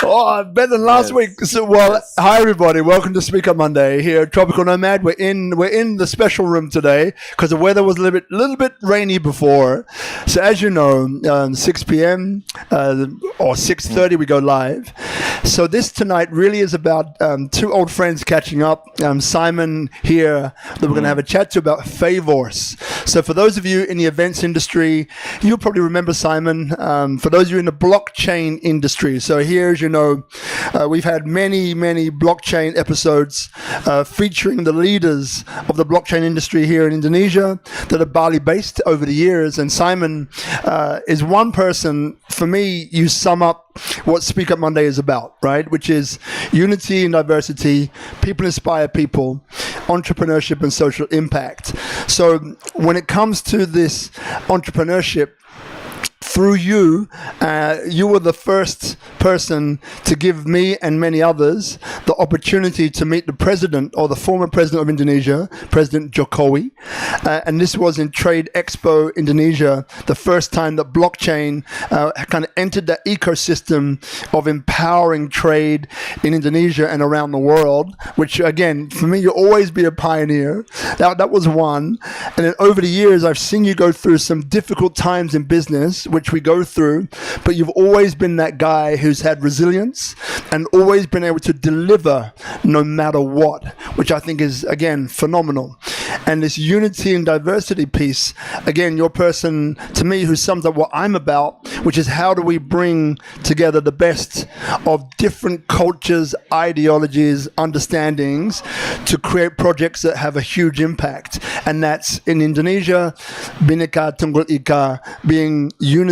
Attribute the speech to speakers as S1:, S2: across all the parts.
S1: Oh, better than last week. So, hi everybody. Welcome to SpeakuP Monday here at Tropical Nomad. We're in the special room today because the weather was a little bit rainy before. So as you know, 6 p.m. Or 6:30 we go live. So this tonight really is about two old friends catching up. Simon here that we're going to have a chat to about Favourse. So for those of you in the events industry, you'll probably remember Simon. For those of you in the blockchain industry, so here, as you know, we've had many blockchain episodes featuring the leaders of the blockchain industry here in Indonesia that are Bali based over the years. And Simon is one person, for me, you sum up what SpeakuP Monday is about, right? Which is unity and diversity, people inspire people, entrepreneurship and social impact. So when it comes to this entrepreneurship, through you, you were the first person to give me and many others the opportunity to meet the president or the former president of Indonesia, President Jokowi. And this was in Trade Expo Indonesia, the first time that blockchain kind of entered that ecosystem of empowering trade in Indonesia and around the world, which again, for me, you'll always be a pioneer. That was one. And then over the years, I've seen you go through some difficult times in business, which we go through, but you've always been that guy who's had resilience and always been able to deliver no matter what, which I think is, again, phenomenal. And this unity and diversity piece, again, you're a person, to me, who sums up what I'm about, which is how do we bring together the best of different cultures, ideologies, understandings to create projects that have a huge impact. And that's in Indonesia, Bhinneka Tunggal Ika, being unity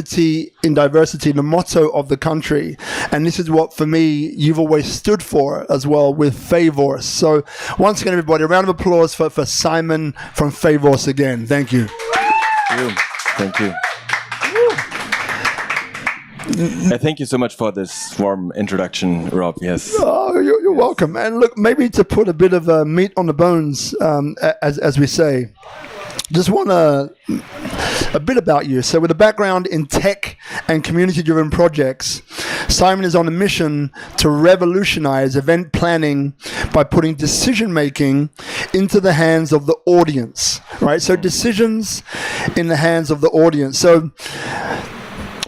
S1: in diversity, the motto of the country. And this is what, for me, you've always stood for as well with Favourse. So once again, everybody, a round of applause for Simon from Favourse again. Thank you.
S2: Thank you. Thank you so much for this warm introduction, Rob. Yes.
S1: Oh, you're welcome. And look, maybe to put a bit of meat on the bones, as we say, just want a bit about you. So with a background in tech and community-driven projects, Simon is on a mission to revolutionize event planning by putting decision-making into the hands of the audience, right? So decisions in the hands of the audience. So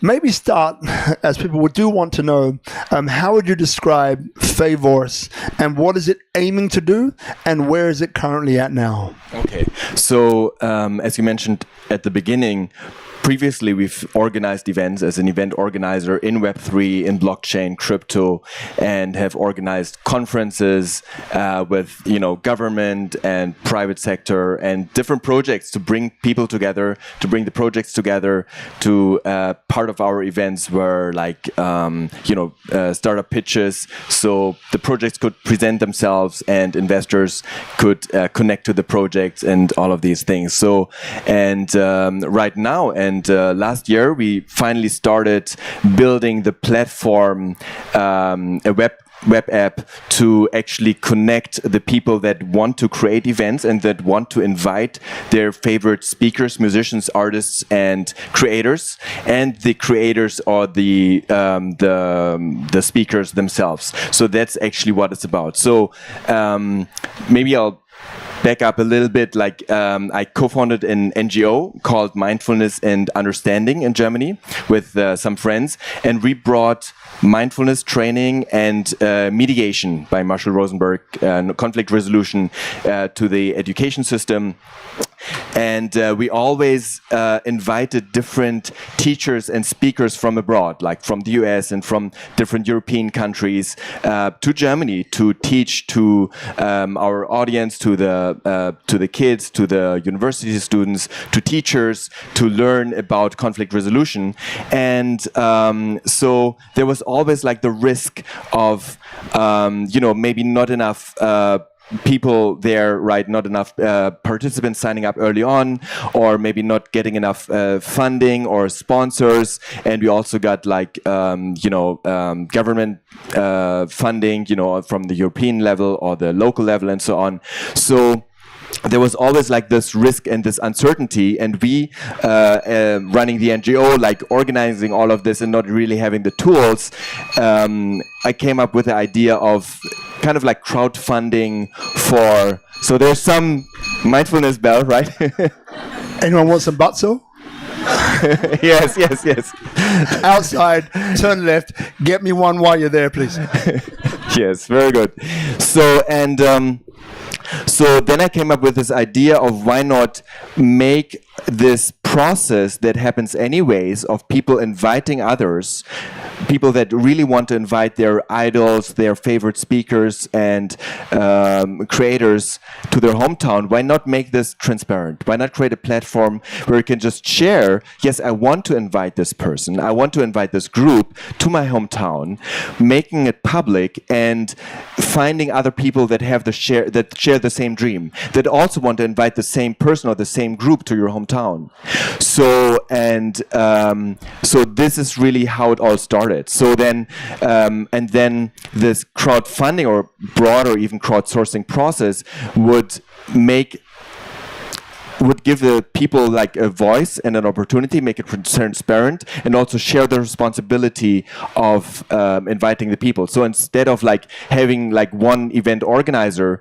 S1: maybe start, as people do want to know, how would you describe Favourse and what is it aiming to do and where is it currently at now?
S2: Okay, so as you mentioned at the beginning, previously, we've organized events as an event organizer in Web3, in blockchain, crypto, and have organized conferences with, government and private sector and different projects to bring people together, to bring the projects together. To part of our events were like, startup pitches, so the projects could present themselves and investors could connect to the projects and all of these things. So, and right now, and last year, we finally started building the platform, a web app to actually connect the people that want to create events and that want to invite their favorite speakers, musicians, artists, and creators, and the creators or the speakers themselves. So that's actually what it's about. So maybe I'll back up a little bit. Like I co-founded an NGO called Mindfulness and Understanding in Germany with some friends, and we brought mindfulness training and mediation by Marshall Rosenberg, conflict resolution to the education system. And we always invited different teachers and speakers from abroad, like from the US and from different European countries, to Germany to teach to our audience, to the kids, to the university students, to teachers, to learn about conflict resolution. And so there was always like the risk of, maybe not enough people there, right? Not enough participants signing up early on, or maybe not getting enough funding or sponsors. And we also got like, government funding, from the European level or the local level and so on. So there was always like this risk and this uncertainty, and we running the NGO, like organizing all of this and not really having the tools, I came up with the idea of kind of like crowdfunding so there's some mindfulness bell, right?
S1: Anyone want some batso?
S2: Yes.
S1: Outside, turn left, get me one while you're there, please.
S2: Yes, very good. So then I came up with this idea of why not make this process that happens anyways of people inviting others, people that really want to invite their idols, their favorite speakers and creators to their hometown. Why not make this transparent? Why not create a platform where you can just share, yes, I want to invite this person, I want to invite this group to my hometown, making it public and finding other people that share the same dream, that also want to invite the same person or the same group to your hometown. So this is really how it all started. So then and then this crowdfunding or broader even crowdsourcing process would give the people like a voice and an opportunity, make it transparent, and also share the responsibility of inviting the people. So instead of like having like one event organizer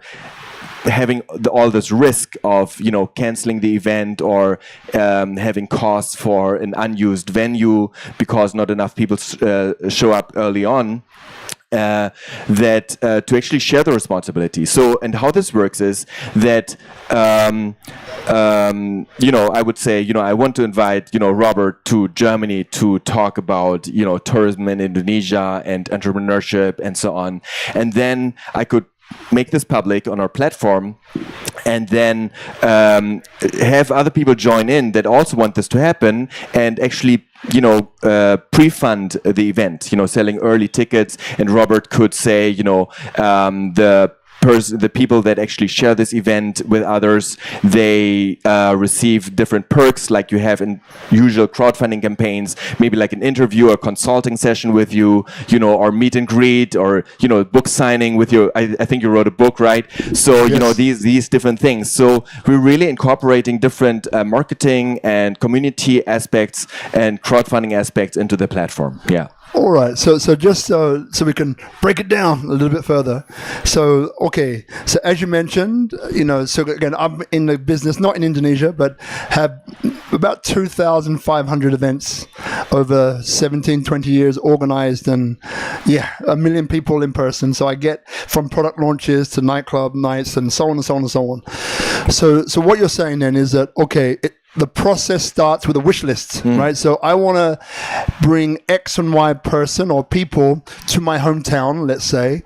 S2: having all this risk of canceling the event or having costs for an unused venue because not enough people show up early on, to actually share the responsibility. So, and how this works is that I would say I want to invite Robert to Germany to talk about tourism in Indonesia and entrepreneurship and so on, and then I could make this public on our platform and then have other people join in that also want this to happen and actually pre-fund the event, selling early tickets. And Robert could say, the people that actually share this event with others, they receive different perks like you have in usual crowdfunding campaigns, maybe like an interview or consulting session with you, or meet and greet, or book signing with you. I think you wrote a book, right? So
S1: Yes.
S2: these different things. So we're really incorporating different marketing and community aspects and crowdfunding aspects into the platform. Yeah.
S1: All right, so just so we can break it down a little bit further. So, okay, so as you mentioned, so again, I'm in the business, not in Indonesia, but have about 2,500 events over 17, 20 years organized, and 1 million people in person. So I get from product launches to nightclub nights and so on and so on and so on. So what you're saying then is that, okay, the process starts with a wish list, right? So I want to bring X and Y person or people to my hometown, let's say.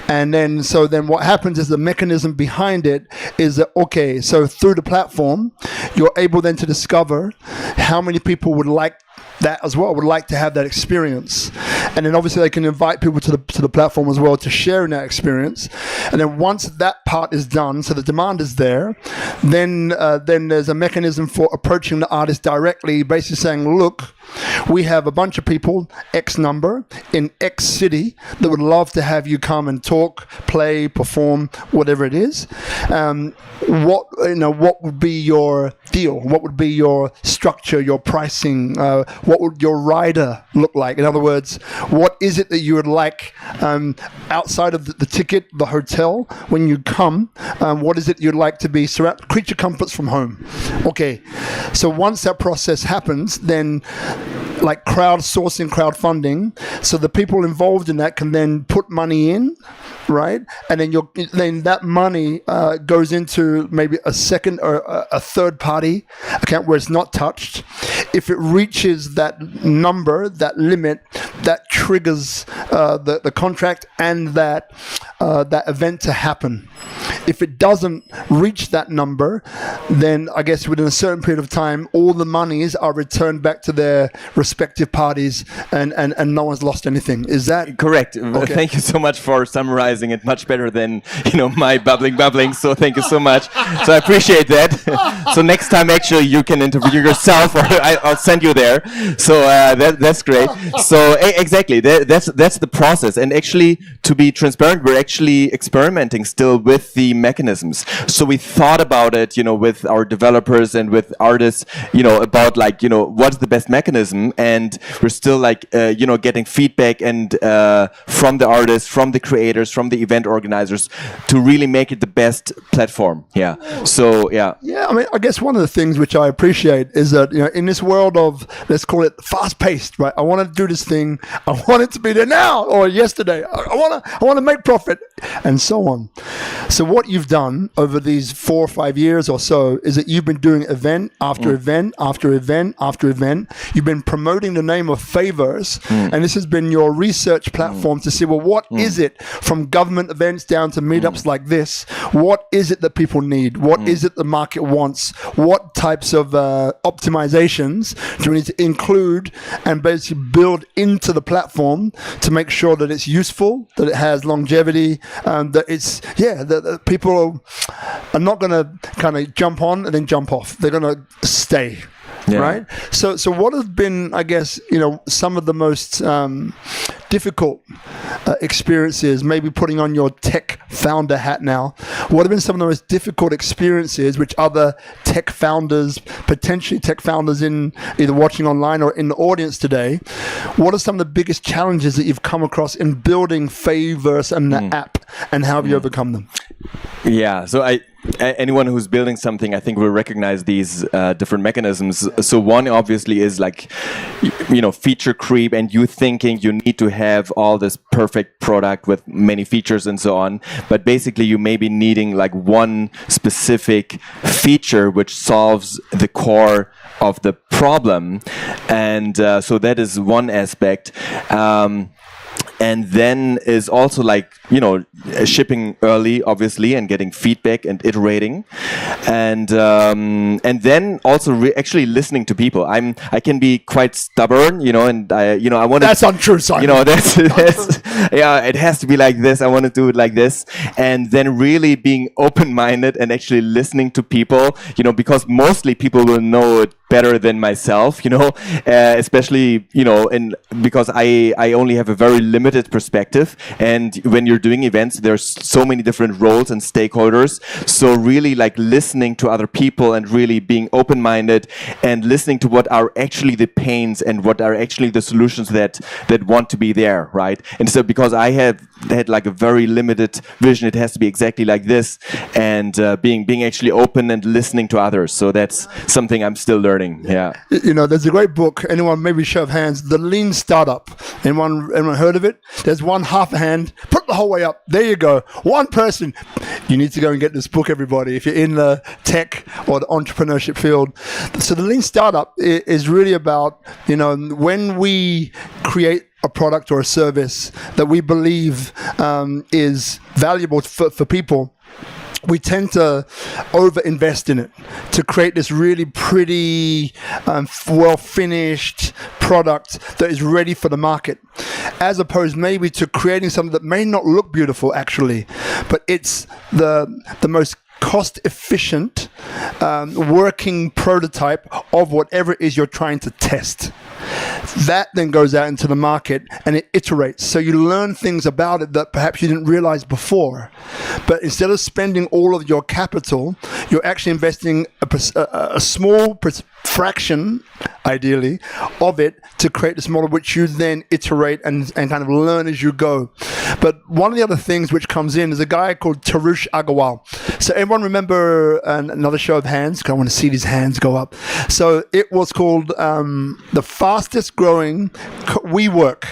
S1: And then what happens is the mechanism behind it is that, okay, so through the platform, you're able then to discover how many people would like that as well, would like to have that experience. And then obviously they can invite people to the platform as well to share in that experience. And then once that part is done, so the demand is there, then there's a mechanism for approaching the artist directly, basically saying, look, we have a bunch of people, X number, in X city that would love to have you come and talk, play, perform, whatever it is. What would be your deal? What would be your structure, your pricing? What would your rider look like? In other words, what is it that you would like outside of the ticket, the hotel, when you come? What is it you'd like to be surrounded? Creature comforts from home. Okay, so once that process happens, then like crowdsourcing, crowdfunding, so the people involved in that can then put money in, right? And then that money goes into maybe a second or a third party account where it's not touched. If it reaches that number, that limit, that triggers the contract and that event to happen. If it doesn't reach that number, then I guess within a certain period of time, all the monies are returned back to their respective parties, and no one's lost anything. Is that
S2: correct?
S1: Okay.
S2: Thank you so much for summarizing it much better than my bubbling. So thank you so much. So I appreciate that. So next time, actually, you can interview yourself, or I'll send you there. So that's great. So exactly, that's the process. And actually, to be transparent, we're actually experimenting still with the mechanisms. So we thought about it, with our developers and with artists, about what's the best mechanism, and we're still getting feedback and from the artists, from the creators, from the event organizers to really make it the best platform. Yeah. So yeah.
S1: Yeah, I mean, I guess one of the things which I appreciate is that, in this world of, let's call it fast-paced, right? I want to do this thing. I want it to be there now or yesterday. I want to make profit and so on. So what you've done over these 4 or 5 years or so is that you've been doing event after event after event after event. You've been promoting the name of Favourse, and this has been your research platform to see, well, what is it from government events down to meetups like this? What is it that people need? What is it the market wants? What types of optimizations do we need to include and basically build into the platform to make sure that it's useful, that it has longevity, that it's, that people are not going to kind of jump on and then jump off. They're going to stay. Yeah. Right. So what have been, I guess, some of the most difficult experiences, maybe putting on your tech founder hat now, what have been some of the most difficult experiences which other tech founders, potentially tech founders in either watching online or in the audience today, what are some of the biggest challenges that you've come across in building Favourse and the app, and how have you overcome them?
S2: Yeah, so anyone who's building something, I think, will recognize these different mechanisms. So one obviously is feature creep, and you thinking you need to have all this perfect product with many features and so on. But basically, you may be needing one specific feature which solves the core of the problem, and so that is one aspect. And then is also shipping early, obviously, and getting feedback and iterating, and then also actually listening to people. I can be quite stubborn, and I want to.
S1: That's untrue, Simon.
S2: That's it has to be like this. I want to do it like this, and then really being open-minded and actually listening to people, because mostly people will know it better than myself, especially, because I only have a very limited perspective. And when you're doing events, there's so many different roles and stakeholders. So really listening to other people and really being open-minded and listening to what are actually the pains and what are actually the solutions that want to be there, right? And so because I had a very limited vision, it has to be exactly like this, and being actually open and listening to others. So that's something I'm still learning. Yeah.
S1: There's a great book. Anyone, maybe show of hands, The Lean Startup. Anyone heard of it? There's one half a hand. Put the whole way up. There you go. One person. You need to go and get this book, everybody, if you're in the tech or the entrepreneurship field. So The Lean Startup is really about, when we create a product or a service that we believe is valuable for people, we tend to over-invest in it to create this really pretty, well-finished product that is ready for the market, as opposed maybe to creating something that may not look beautiful, actually, but it's the most cost-efficient working prototype of whatever it is you're trying to test. That then goes out into the market and it iterates. So you learn things about it that perhaps you didn't realize before. But instead of spending all of your capital, you're actually investing a small fraction, ideally, of it to create this model which you then iterate and kind of learn as you go. But one of the other things which comes in is a guy called Tarush Agarwal. So everyone remember another show of hands? Because I want to see these hands go up. So it was called the fastest growing WeWork.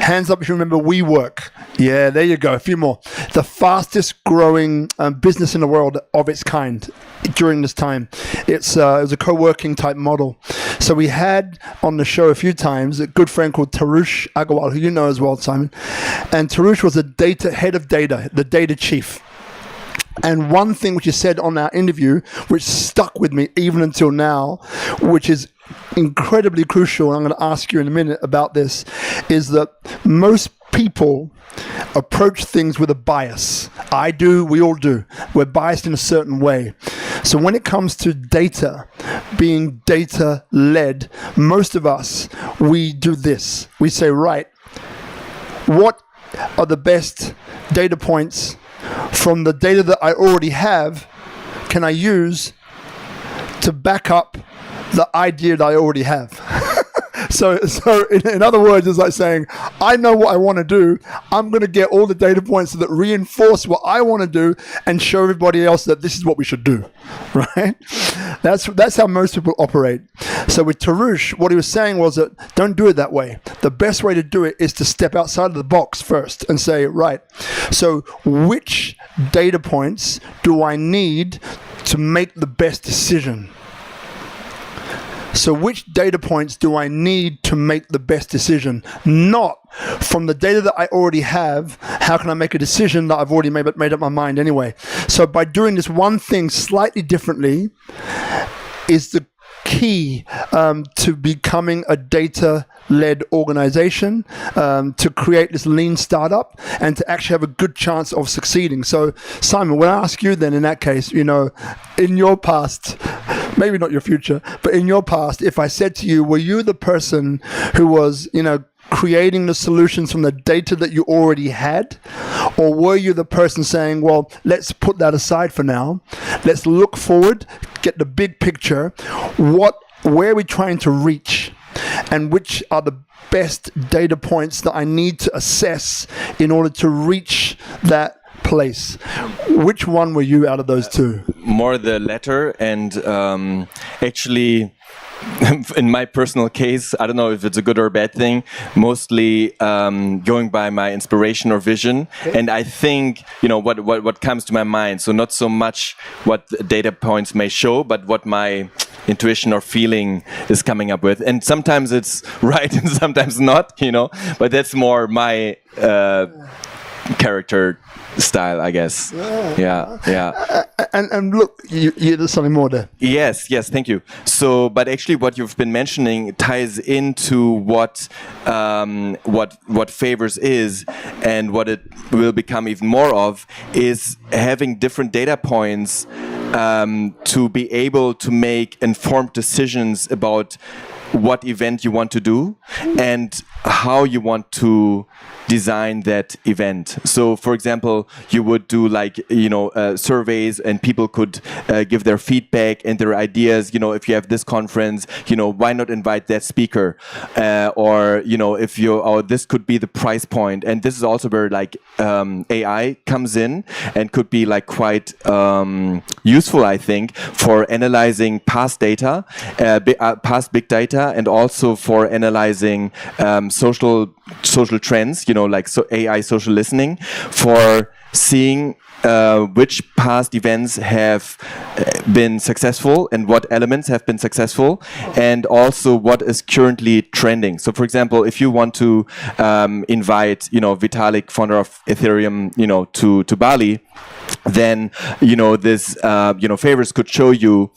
S1: Hands up if you remember WeWork. Yeah, there you go. A few more. The fastest growing business in the world of its kind during this time. It was a co-working type model. So we had on the show a few times a good friend called Tarush Agarwal, who you know as well, Simon. And Tarush was the head of data, the data chief. And one thing which he said on our interview, which stuck with me even until now, which is incredibly crucial, and I'm going to ask you in a minute about this, is that most people approach things with a bias. I do, we all do. We're biased in a certain way. So when it comes to data, being data-led, most of us, we do this. We say, right, what are the best data points from the data that I already have can I use to back up the idea that I already have? So in other words, it's like saying, I know what I want to do. I'm going to get all the data points that reinforce what I want to do and show everybody else that this is what we should do, right? That's how most people operate. So with Tarush, what he was saying was that don't do it that way. The best way to do it is to step outside of the box first and say, right, so which data points do I need to make the best decision? So which data points do I need to make the best decision? Not from the data that I already have, how can I make a decision that I've already made up my mind anyway? So by doing this one thing slightly differently is the key to becoming a data-led organization, to create this lean startup and to actually have a good chance of succeeding. So Simon, when I ask you then in that case, in your past, maybe not your future, but in your past, if I said to you, were you the person who was, creating the solutions from the data that you already had? Or were you the person saying, well, let's put that aside for now. Let's look forward, get the big picture. Where are we trying to reach? And which are the best data points that I need to assess in order to reach that place? Which one were you out of those two?
S2: More the latter, and actually, in my personal case, I don't know if it's a good or a bad thing, mostly going by my inspiration or vision. Okay. And I think, what comes to my mind. So not so much what the data points may show, but what my intuition or feeling is coming up with. And sometimes it's right and sometimes not, but that's more my character style, I guess. Yeah.
S1: And look, there's something more there.
S2: Yes, thank you. So, but actually, what you've been mentioning ties into what Favourse is, and what it will become even more of is having different data points to be able to make informed decisions about what event you want to do and how you want to design that event. So, for example, you would do surveys, and people could give their feedback and their ideas. If you have this conference, why not invite that speaker? Or if this could be the price point. And this is also where AI comes in and could be quite useful, I think, for analyzing past data, past big data, and also for analyzing social trends, AI social listening, for seeing which past events have been successful and what elements have been successful, and also what is currently trending. So, for example, if you want to invite, Vitalik, founder of Ethereum, to Bali, then this Favourse could show you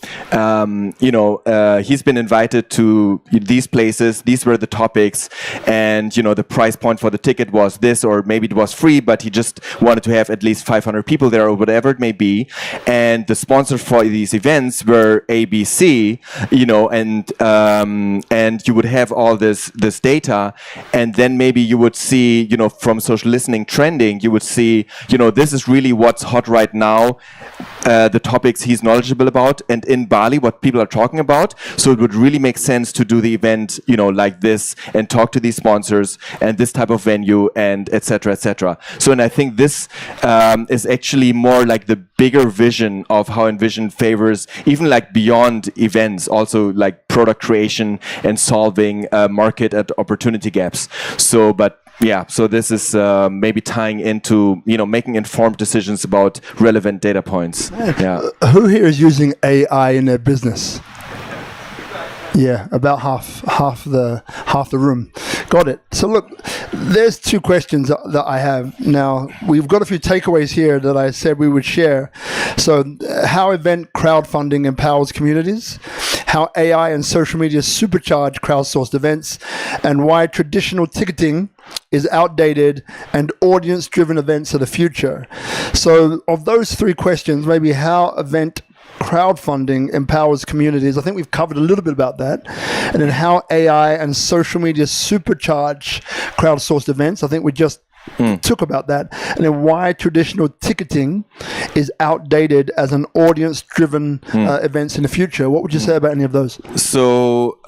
S2: he's been invited to these places, these were the topics, and the price point for the ticket was this, or maybe it was free, but he just wanted to have at least 500 people there, or whatever it may be, and the sponsors for these events were ABC, and you would have all this data, and then maybe you would see, from social listening trending, you would see, this is really what's hot right now, the topics he's knowledgeable about, and in Bali what people are talking about. So it would really make sense to do the event like this, and talk to these sponsors and this type of venue, and etc. So, and I think this is actually more like the bigger vision of how Envision Favourse, even beyond events, also product creation and solving market and opportunity gaps. So, but yeah, so this is maybe tying into making informed decisions about relevant data points. Yeah.
S1: Who here is using AI in their business? Yeah, about half the room. Got it. So look, there's two questions that I have. Now, we've got a few takeaways here that I said we would share. So how event crowdfunding empowers communities, how AI and social media supercharge crowdsourced events, and why traditional ticketing is outdated and audience-driven events are the future. So of those three questions, maybe how event crowdfunding empowers communities, I think we've covered a little bit about that. And then how AI and social media supercharge crowdsourced events, I think we just took about that, and then why traditional ticketing is outdated as an audience-driven events in the future. What would you say about any of those?
S2: So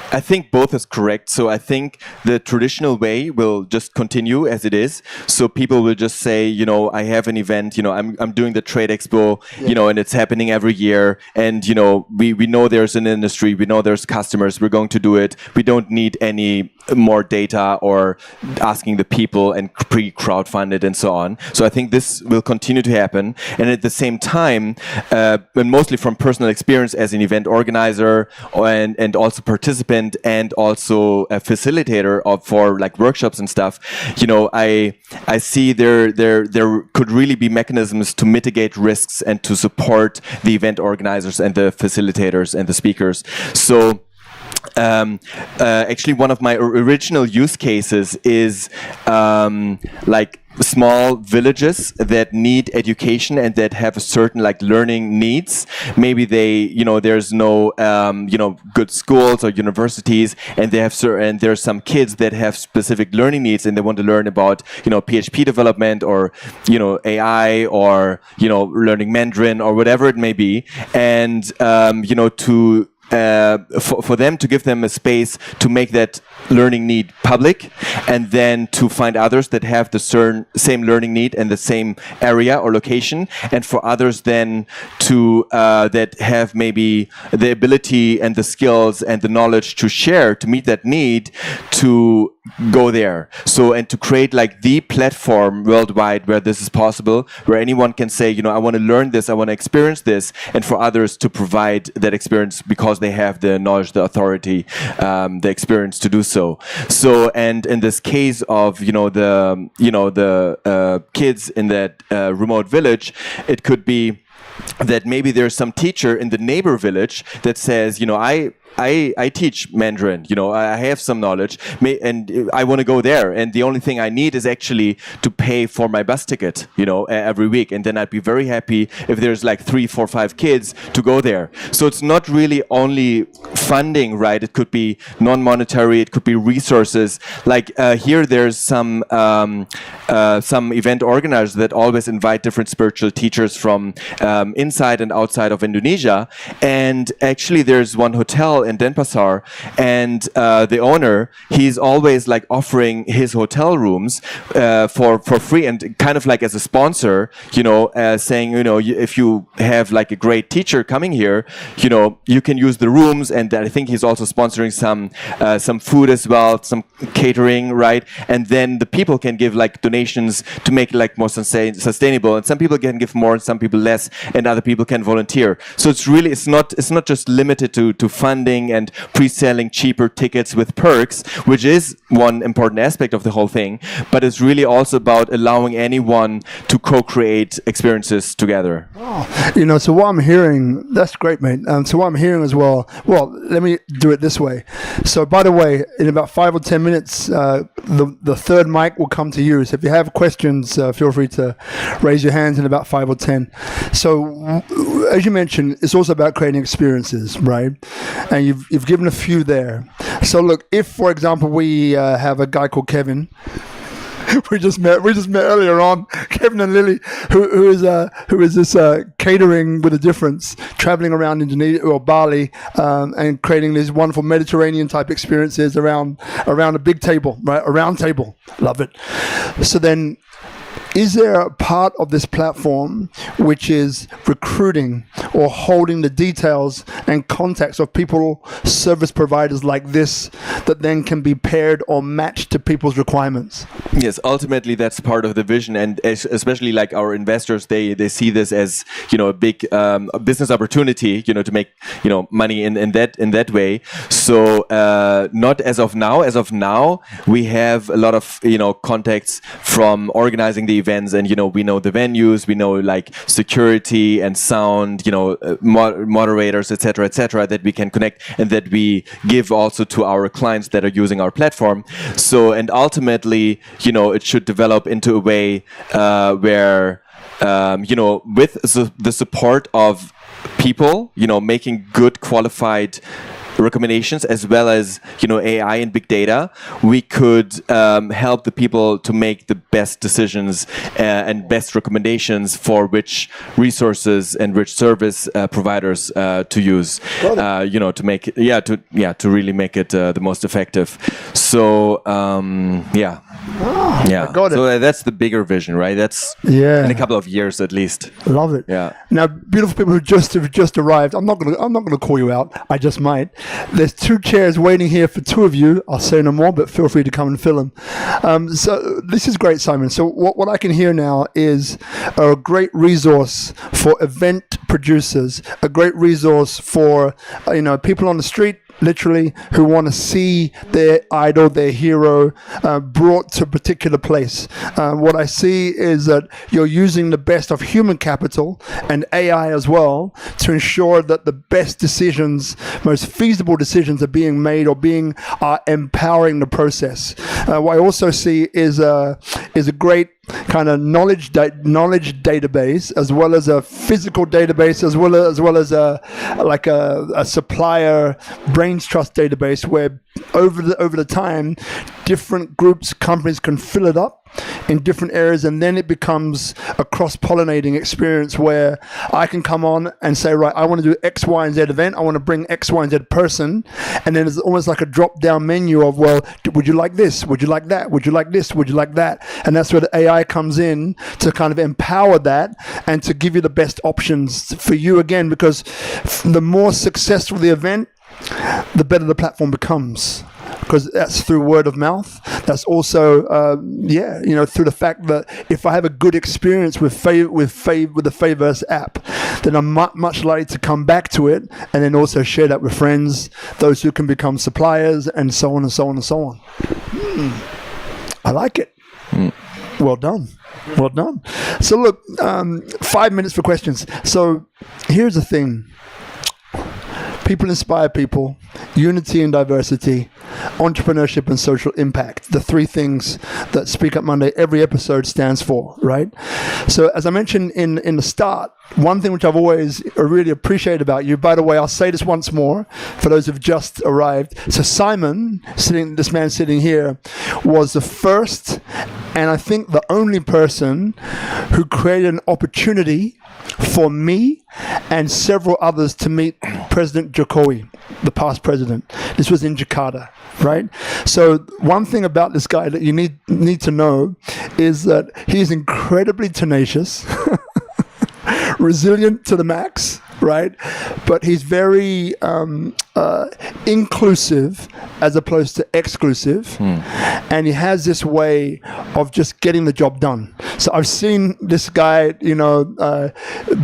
S2: I think both is correct. So I think the traditional way will just continue as it is. So people will just say, you know, I have an event, you know, I'm doing the trade expo, you know, and it's happening every year. And, you know, we know there's an industry, we know there's customers, we're going to do it. We don't need any more data or asking the people and pre-crowdfund it and so on. So I think this will continue to happen. And at the same time, and mostly from personal experience as an event organizer and also participant and also a facilitator for like workshops and stuff, you know, I see there could really be mechanisms to mitigate risks and to support the event organizers and the facilitators and the speakers. So actually, one of my original use cases is like small villages that need education and that have a certain like learning needs. Maybe they, you know, there's no, you know, good schools or universities, and they have and there's some kids that have specific learning needs and they want to learn about, you know, PHP development or, you know, AI or, you know, learning Mandarin or whatever it may be. And, you know, for them to give them a space to make that learning need public, and then to find others that have the same learning need in the same area or location, and for others then to that have maybe the ability and the skills and the knowledge to share to meet that need, to go there. So, and to create like the platform worldwide where this is possible, where anyone can say, you know, I want to learn this, I want to experience this, and for others to provide that experience because they have the knowledge, the authority, the experience to do so. So, and in this case of, you know, the kids in that remote village, it could be that maybe there's some teacher in the neighbor village that says, you know, I teach Mandarin, you know, I have some knowledge, and I want to go there. And the only thing I need is actually to pay for my bus ticket, you know, every week. And then I'd be very happy if there's like 3, 4, 5 kids to go there. So it's not really only funding, right? It could be non-monetary, it could be resources. Like here, there's some event organizers that always invite different spiritual teachers from inside and outside of Indonesia. And actually, there's one hotel in Denpasar, and the owner, he's always like offering his hotel rooms for free, and kind of like as a sponsor, you know, saying, you know, if you have like a great teacher coming here, you know, you can use the rooms. And I think he's also sponsoring some food as well, some catering, right? And then the people can give like donations to make it like more sustainable. And some people can give more, and some people less, and other people can volunteer. So it's really, it's not just limited to funding and pre-selling cheaper tickets with perks, which is one important aspect of the whole thing, but it's really also about allowing anyone to co-create experiences together.
S1: Oh, you know, so what I'm hearing, that's great, mate. So what I'm hearing as well, let me do it this way. So by the way, in about 5 or 10 minutes, the third mic will come to you. So if you have questions, feel free to raise your hands in about 5 or 10. So as you mentioned, it's also about creating experiences, right? And you've given a few there. So look, if for example we have a guy called Kevin, we just met earlier on, Kevin and Lily, who is this catering with a difference, traveling around Indonesia or Bali, and creating these wonderful Mediterranean type experiences around a big table, right? A round table, love it. So then, is there a part of this platform which is recruiting or holding the details and contacts of people, service providers like this, that then can be paired or matched to people's requirements?
S2: Yes, ultimately that's part of the vision, and especially like our investors, they see this as, you know, a big business opportunity, you know, to make, you know, money in that way. So not as of now. As of now, we have a lot of, you know, contacts from organizing the events, and, you know, we know the venues, we know like security and sound, you know, moderators, etc., that we can connect and that we give also to our clients that are using our platform. So, and ultimately, you know, it should develop into a way where, you know, with the support of people, you know, making good qualified recommendations as well as AI and big data, we could help the people to make the best decisions and best recommendations for which resources and which service providers to use. To make to really make it the most effective. So
S1: I got it.
S2: So that's the bigger vision, right? That's in a couple of years at least.
S1: Love it.
S2: Yeah.
S1: Now, beautiful people who have just arrived. I'm not gonna call you out. I just might. There's 2 chairs waiting here for 2 of you. I'll say no more, but feel free to come and fill them. So this is great, Simon. So what I can hear now is a great resource for event producers, a great resource for people on the street, literally, who want to see their idol, their hero, brought to a particular place. What I see is that you're using the best of human capital and AI as well to ensure that the best decisions, most feasible decisions are being made or are empowering the process. What I also see is a great kind of knowledge database, as well as a physical database, as well as a supplier brains trust database, where over the time, different groups, companies can fill it up in different areas, and then it becomes a cross-pollinating experience where I can come on and say, right, I want to do X, Y, and Z event. I want to bring X, Y, and Z person, and then it's almost like a drop-down menu of, well, would you like this? Would you like that? Would you like this? Would you like that? And that's where the AI comes in to kind of empower that and to give you the best options for you, again, because the more successful the event, the better the platform becomes, because that's through word of mouth. That's also, through the fact that if I have a good experience with the Favourse app, then I'm much likely to come back to it and then also share that with friends, those who can become suppliers, and so on and so on and so on. I like it. Well done. Well done. So look, 5 minutes for questions. So here's the thing. People inspire people, unity and diversity, entrepreneurship and social impact. The 3 things that SpeakuP Monday, every episode, stands for, right? So as I mentioned in the start, one thing which I've always really appreciated about you, by the way, I'll say this once more for those who've just arrived. So Simon, this man sitting here, was the first and I think the only person who created an opportunity for me and several others to meet President Jokowi, the past president. This was in Jakarta, right? So one thing about this guy that you need to know is that he's incredibly tenacious, resilient to the max, right? But he's very inclusive as opposed to exclusive. And he has this way of just getting the job done. So I've seen this guy,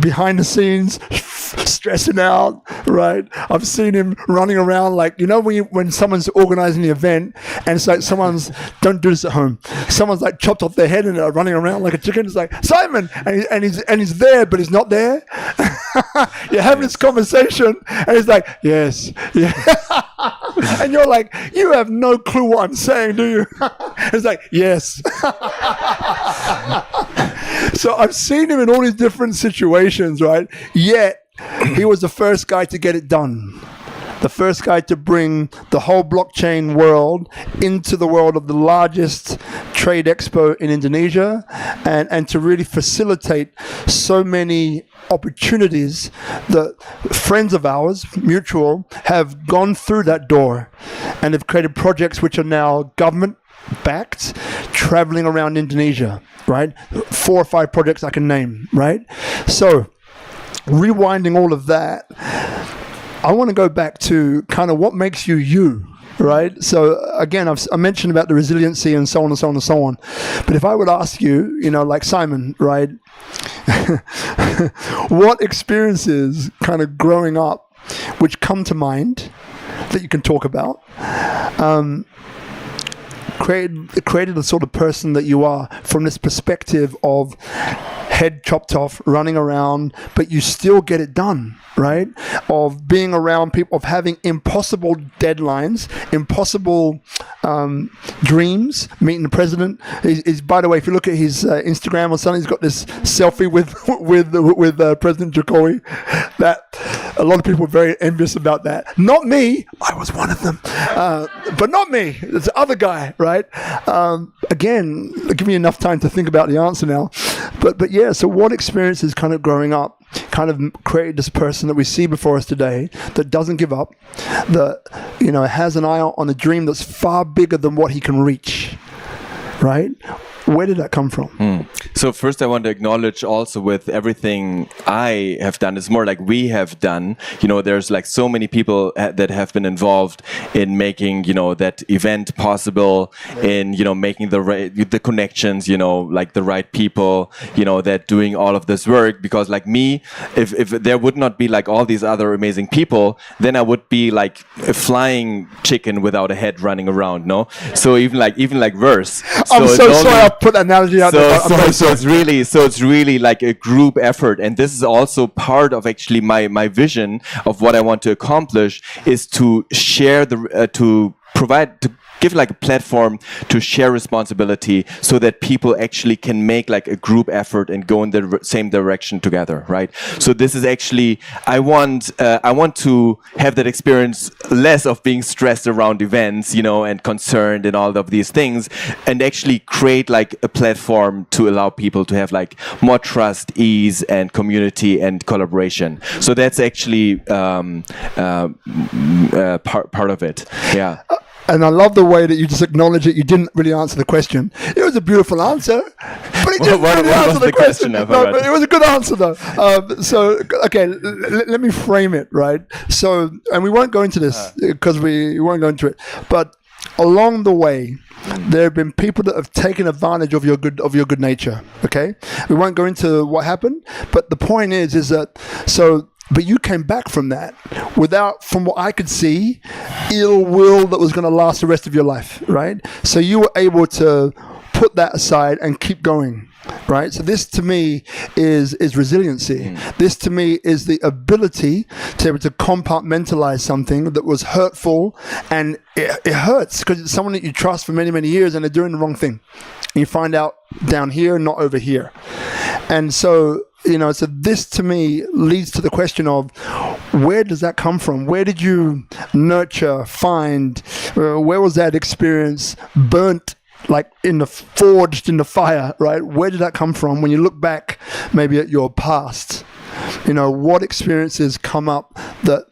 S1: behind the scenes, stressing out, right? I've seen him running around like, when someone's organizing the event and it's like don't do this at home. Someone's like chopped off their head and they're running around like a chicken. It's like, Simon! And he's there, but he's not there. You're having this conversation and he's like, yes, yeah. And you're like, you have no clue what I'm saying, do you? It's like, yes. So I've seen him in all these different situations, right? Yet he was the first guy to get it done. The first guy to bring the whole blockchain world into the world of the largest trade expo in Indonesia, and to really facilitate so many opportunities that friends of ours, mutual, have gone through that door and have created projects which are now government-backed, traveling around Indonesia, right? 4 or 5 projects I can name, right? So, rewinding all of that, I want to go back to kind of what makes you you, right? So again, I mentioned about the resiliency and so on and so on and so on. But if I would ask you, like Simon, right? What experiences kind of growing up which come to mind that you can talk about created the sort of person that you are from this perspective of head chopped off, running around, but you still get it done, right? Of being around people, of having impossible deadlines, impossible dreams, meeting the president. He's, by the way, if you look at his Instagram or something, he's got this selfie with President Jokowi. That a lot of people are very envious about that. Not me. I was one of them. But not me. It's the other guy, right? Again, give me enough time to think about the answer now. But yeah, so what experiences kind of growing up kind of created this person that we see before us today that doesn't give up, that, you know, has an eye on a dream that's far bigger than what he can reach, right? Where did that come from?
S2: So first I want to acknowledge also with everything I have done, it's more like we have done, you know, there's like so many people that have been involved in making, you know, that event possible, in, you know, making the connections, you know, like the right people, you know, that doing all of this work. Because like me, if there would not be like all these other amazing people, then I would be like a flying chicken without a head running around, no? So even like Verse.
S1: I'm so sorry I put that analogy out there.
S2: So it's really like a group effort, and this is also part of actually my vision of what I want to accomplish, is to share to give like a platform to share responsibility, so that people actually can make like a group effort and go in the same direction together, right? So this is actually, I want to have that experience less of being stressed around events, you know, and concerned and all of these things, and actually create like a platform to allow people to have like more trust, ease, and community and collaboration. So that's actually part of it. Yeah.
S1: And I love the way that you just acknowledge it. You didn't really answer the question. It was a beautiful answer, but it didn't really answer the question. No, but it was a good answer, though. So, okay, let me frame it, right? So, and we won't go into this because we won't go into it. But along the way, there have been people that have taken advantage of your good nature. Okay, we won't go into what happened, but the point is that so. But you came back from that without, from what I could see, ill will that was going to last the rest of your life, right? So you were able to put that aside and keep going, right? So this to me is resiliency. This to me is the ability to be able to compartmentalize something that was hurtful, and it hurts because it's someone that you trust for many, many years and they're doing the wrong thing. And you find out down here, not over here. And so, you know, so this to me leads to the question of where does that come from? Where did you nurture, find, where was that experience burnt, like forged in the fire, right? Where did that come from? When you look back maybe at your past, you know, what experiences come up that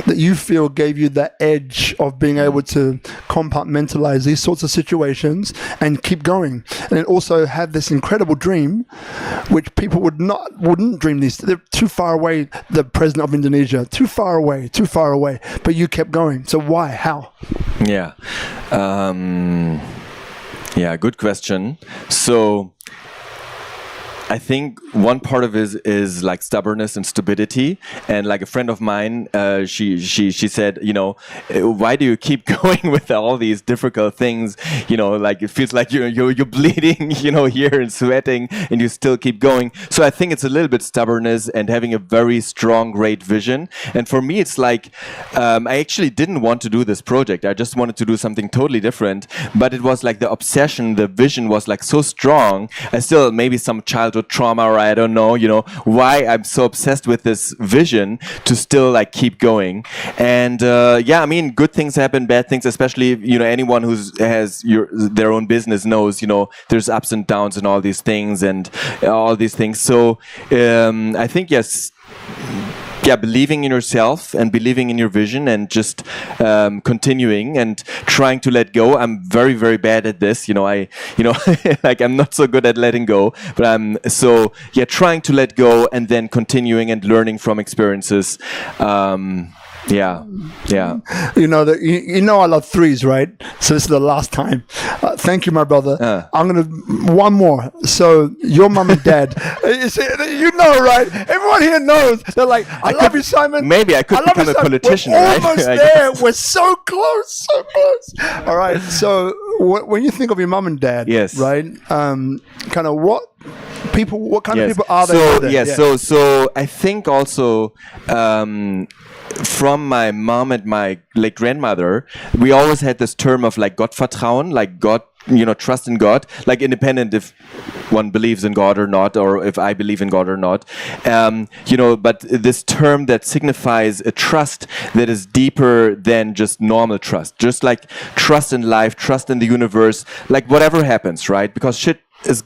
S1: you feel gave you that edge of being able to compartmentalize these sorts of situations and keep going, and then also have this incredible dream, which people wouldn't dream these. They're too far away. The president of Indonesia, too far away, but you kept going. So why? How?
S2: Yeah. Yeah, good question. So I think one part of it is like stubbornness and stupidity. And like a friend of mine, she said, you know, why do you keep going with all these difficult things? You know, like it feels like you're bleeding, you know, here and sweating, and you still keep going. So I think it's a little bit stubbornness and having a very strong, great vision. And for me, it's like I actually didn't want to do this project. I just wanted to do something totally different. But it was like the obsession, the vision was like so strong. I still maybe some childhood trauma, or I don't know, you know, why I'm so obsessed with this vision to still like keep going. And yeah, I mean, good things happen, bad things, especially, you know, anyone who has their own business knows, you know, there's ups and downs and all these things and all these things. So I think, yes, yeah, believing in yourself and believing in your vision and just continuing and trying to let go. I'm very, very bad at this. You know, like I'm not so good at letting go, but so yeah, trying to let go and then continuing and learning from experiences. Yeah.
S1: You know that you know I love threes, right? So this is the last time. Thank you, my brother. I'm gonna one more. So your mum and dad, you know, right? Everyone here knows. They're like, I love you, Simon.
S2: Maybe I could become a politician.
S1: We're
S2: right?
S1: almost there. We're so close, so close. All right. So when you think of your mum and dad,
S2: yes,
S1: right? Kind of what people? What kind of
S2: Yes.
S1: people are they?
S2: So
S1: there?
S2: yes,
S1: Yeah.
S2: so I think also from my mom and my like grandmother, we always had this term of like Gottvertrauen, like God, trust in God, like independent if one believes in God or not, or if I believe in God or not, but this term that signifies a trust that is deeper than just normal trust, just like trust in life, trust in the universe, like whatever happens, right? Because shit is,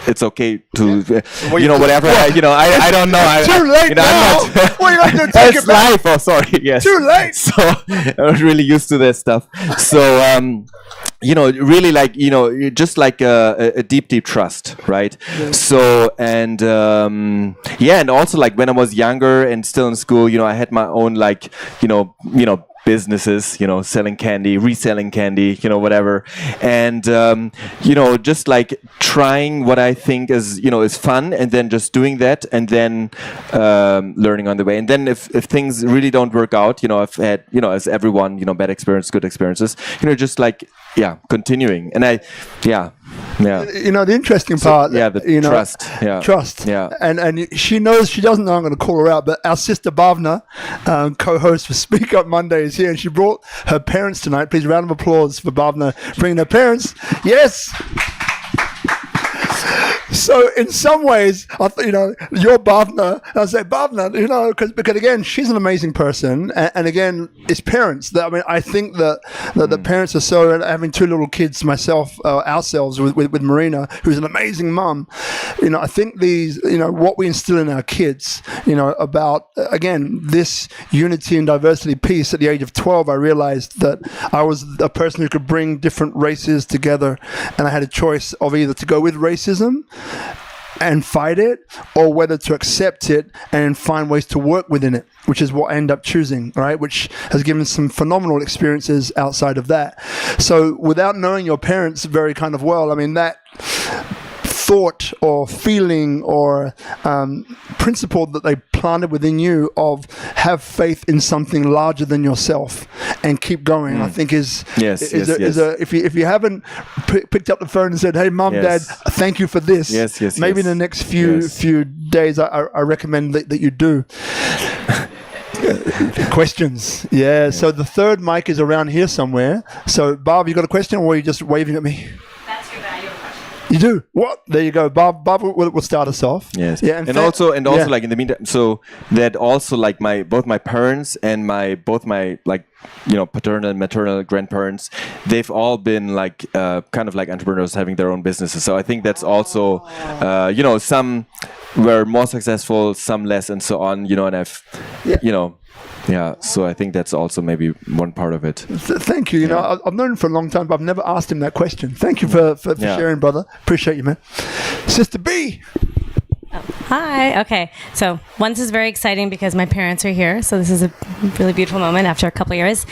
S2: it's okay to, whatever. I don't know.
S1: Too late now. What are you going to do? Take it back?
S2: Life. Oh, sorry. Yes.
S1: Too late.
S2: So I'm not really used to that stuff. So really like just like a deep trust, right? Yeah. So and and also like when I was younger and still in school, I had my own like businesses, selling candy, reselling candy, whatever. And, just like trying what I think is fun, and then just doing that, and then learning on the way. And then if things really don't work out, I've had, as everyone, bad experience, good experiences, just like, continuing. And
S1: the interesting part,
S2: trust.
S1: Trust.
S2: Yeah.
S1: And she doesn't know I'm going to call her out, but our sister Bhavna, co-host for Speak Up Monday, is here, and she brought her parents tonight. Please, round of applause for Bhavna bringing her parents. Yes. So in some ways, I you're Bhavna. And I say Bhavna, because again, she's an amazing person, and again, it's parents. I think that the parents are so. Having two little kids myself, ourselves with Marina, who's an amazing mum. I think these, what we instill in our kids, about again this unity and diversity piece. At the age of 12, I realized that I was a person who could bring different races together, and I had a choice of either to go with racism and fight it, or whether to accept it and find ways to work within it, which is what I end up choosing, right? Which has given some phenomenal experiences outside of that. So without knowing your parents very kind of well, that thought or feeling or principle that they planted within you of have faith in something larger than yourself and keep going, I think is if you haven't picked up the phone and said, hey mom, dad, thank you for this, maybe in the next few days I recommend that you do. Questions. So the third mic is around here somewhere. So Bob, you got a question, or are you just waving at me? You do? What? There you go. Bob will start us off.
S2: Yes. Yeah. And also like in the meantime, so that also like both my parents and both my like, paternal and maternal grandparents, they've all been like, kind of like entrepreneurs having their own businesses. So I think that's also, some were more successful, some less, and so on, and I've, so I think that's also maybe one part of it.
S1: Thank you. I've known him for a long time, but I've never asked him that question. Thank you for sharing, brother. Appreciate you, man. Sister B.
S3: Hi. Okay. So this is very exciting because my parents are here. So this is a really beautiful moment after a couple of years.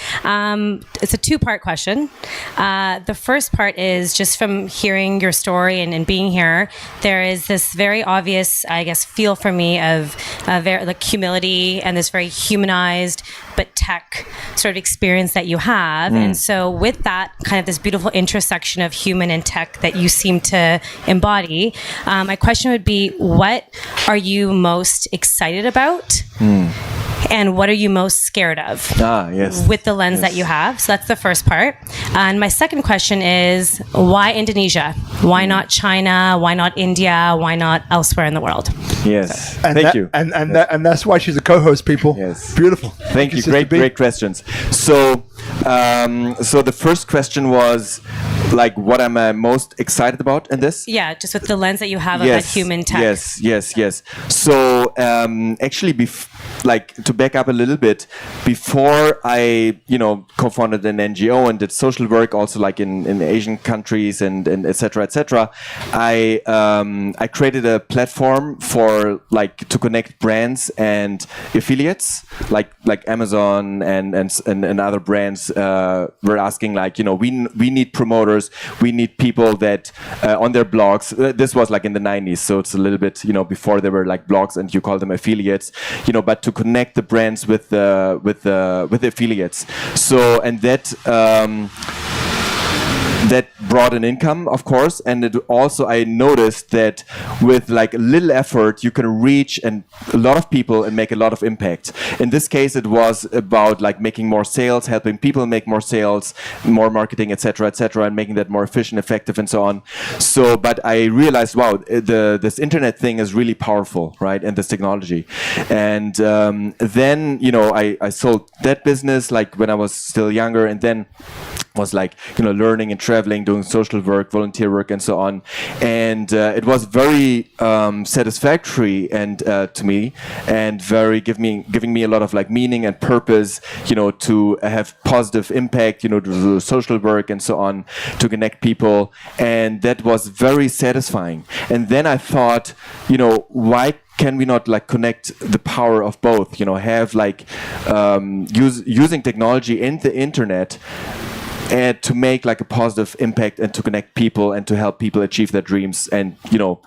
S3: It's a two-part question. The first part is just from hearing your story and being here, there is this very obvious, I guess, feel for me of very like humility and this very humanized but tech sort of experience that you have. And so with that kind of this beautiful intersection of human and tech that you seem to embody, my question would be, what are you most excited about? And what are you most scared of with the lens that you have? So that's the first part. And my second question is, why Indonesia? Why not China? Why not India? Why not elsewhere in the world?
S2: Yes.
S1: And
S2: Thank you.
S1: And that's why she's a co-host, people.
S2: Yes.
S1: Beautiful.
S2: Thank you. Great questions. So the first question was, like, what am I most excited about in this?
S3: Yeah, just with the lens that you have of that human tech.
S2: Yes. So actually, like to back up a little bit, before I co-founded an NGO and did social work also like in Asian countries and etc. I created a platform for like to connect brands and affiliates like Amazon and other brands were asking like we need promoters, we need people that on their blogs, this was like in the 90s, so it's a little bit before there were like blogs and you call them affiliates, but to connect the brands with the affiliates. So and that that brought an income, of course, and it also, I noticed that with like a little effort, you can reach a lot of people and make a lot of impact. In this case, it was about like making more sales, helping people make more sales, more marketing, etc., and making that more efficient, effective, and so on. So, but I realized, wow, this internet thing is really powerful, right? And this technology. And then, I sold that business like when I was still younger, and then was like, learning and traveling, doing social work, volunteer work, and so on. And it was very satisfactory and to me, and very giving me a lot of like meaning and purpose, to have positive impact, to do social work and so on, to connect people. And that was very satisfying. And then I thought, why can we not like connect the power of both, have like using technology and the internet and to make like a positive impact and to connect people and to help people achieve their dreams and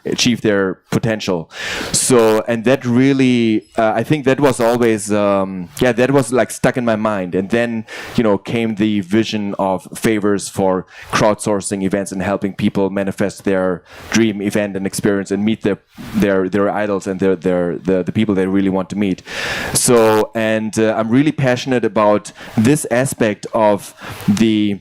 S2: achieve their potential. So, and that really I think that was always that was like stuck in my mind. And then came the vision of Favourse for crowdsourcing events and helping people manifest their dream event and experience and meet their idols and the people they really want to meet. So, and I'm really passionate about this aspect of the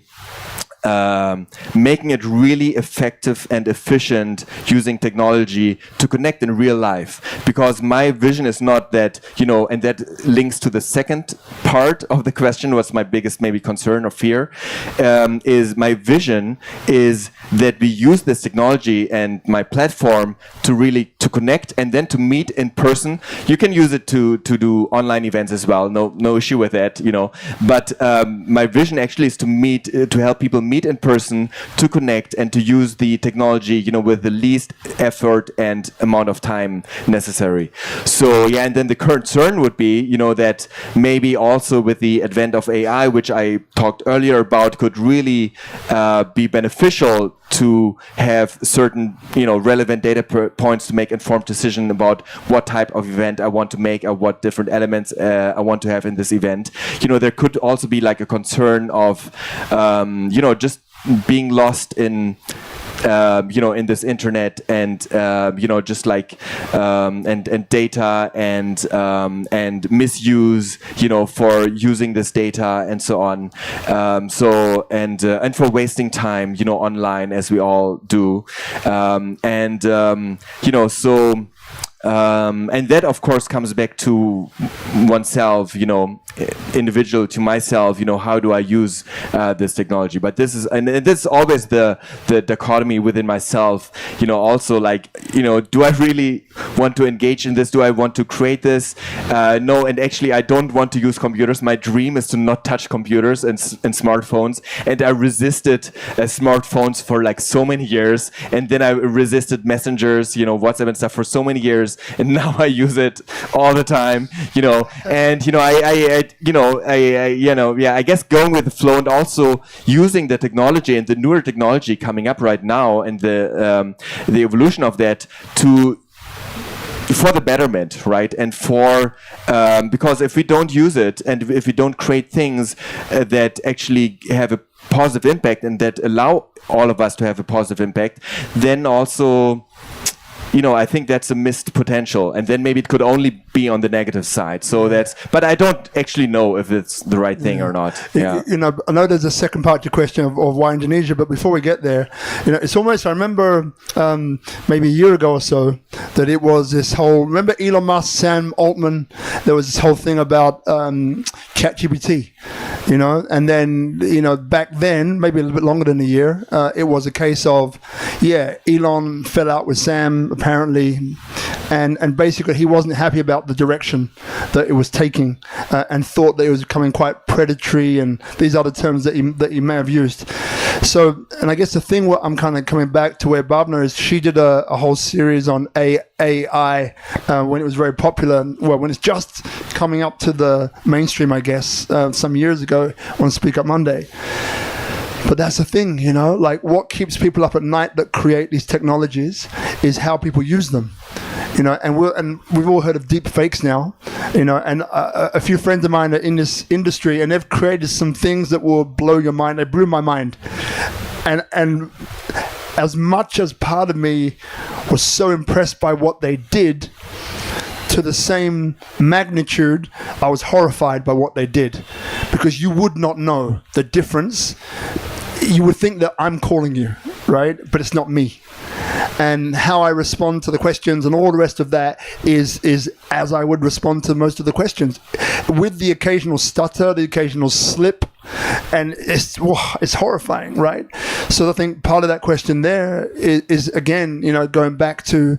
S2: making it really effective and efficient using technology to connect in real life. Because my vision is not that, and that links to the second part of the question, what's my biggest maybe concern or fear, is my vision is that we use this technology and my platform to connect and then to meet in person. You can use it to do online events as well, no issue with that, But my vision actually is to help people meet in person, to connect and to use the technology, with the least effort and amount of time necessary. So yeah, and then the concern would be, that maybe also with the advent of AI, which I talked earlier about, could really be beneficial to have certain, relevant data points to make informed decision about what type of event I want to make or what different elements I want to have in this event. There could also be like a concern of, just being lost in in this internet and just like and data and misuse for using this data and so on, so and for wasting time online as we all do, so. And that, of course, comes back to oneself, individual to myself, how do I use this technology? But this is always the dichotomy within myself, also like, do I really want to engage in this? Do I want to create this? No, and actually I don't want to use computers. My dream is to not touch computers and smartphones. And I resisted smartphones for like so many years. And then I resisted messengers, WhatsApp and stuff for so many years. And now I use it all the time, and I guess going with the flow and also using the technology and the newer technology coming up right now and the evolution of that for the betterment, right? And for because if we don't use it and if we don't create things that actually have a positive impact and that allow all of us to have a positive impact, then also I think that's a missed potential, and then maybe it could only be on the negative side. So but I don't actually know if it's the right thing or not. Yeah.
S1: I know there's a second part to your question of why Indonesia, but before we get there, it's almost, I remember maybe a year ago or so that it was this whole, remember Elon Musk, Sam Altman, there was this whole thing about ChatGPT, and then, back then, maybe a little bit longer than a year, it was a case of, Elon fell out with Sam, apparently, and basically he wasn't happy about the direction that it was taking, and thought that it was becoming quite predatory and these other terms that he may have used. So, and I guess the thing what I'm kind of coming back to where Bhavna is, she did a whole series on AI when it was very popular, when it's just coming up to the mainstream, I guess, some years ago on SpeakuP Monday. But that's the thing, like what keeps people up at night that create these technologies is how people use them. And we've all heard of deep fakes now, and a few friends of mine are in this industry and they've created some things that will blow your mind. They blew my mind. and as much as part of me was so impressed by what they did, to the same magnitude, I was horrified by what they did, because you would not know the difference. You would think that I'm calling you, right? But it's not me. And how I respond to the questions and all the rest of that is as I would respond to most of the questions, with the occasional stutter, the occasional slip, and it's horrifying, right? So I think part of that question there is again, going back to,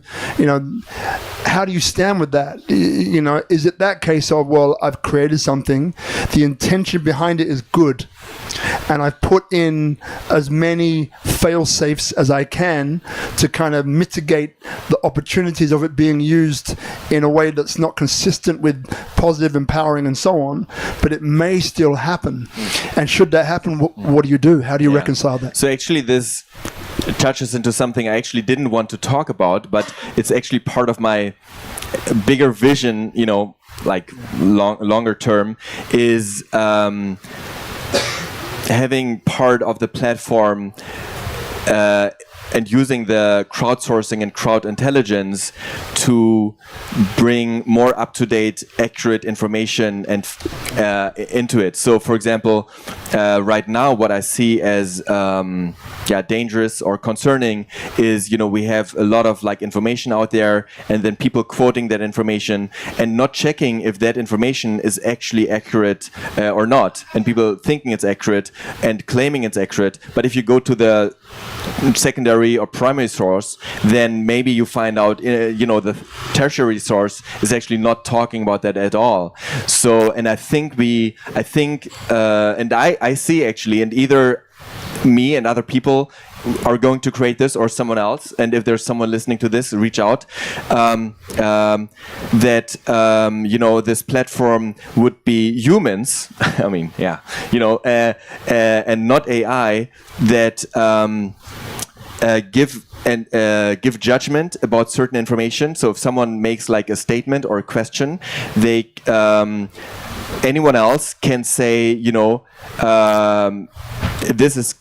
S1: how do you stand with that? Is it that case of, well, I've created something, the intention behind it is good, and I've put in as many fail-safes as I can to kind of mitigate the opportunities of it being used in a way that's not consistent with positive, empowering, and so on, but it may still happen. And should that happen, what do you do? How do you reconcile that?
S2: So actually this touches into something I actually didn't want to talk about, but it's actually part of my bigger vision, like longer term, is having part of the platform and using the crowdsourcing and crowd intelligence to bring more up-to-date, accurate information and into it. So, for example, right now, what I see as dangerous or concerning is, we have a lot of information out there, and then people quoting that information and not checking if that information is actually accurate or not, and people thinking it's accurate and claiming it's accurate. But if you go to the secondary or primary source, then maybe you find out, the tertiary source is actually not talking about that at all. So, and I see actually, and either me and other people are going to create this, or someone else, and if there's someone listening to this, reach out, this platform would be humans, and not AI, that give judgment about certain information. So if someone makes a statement or a question, they anyone else can say, this is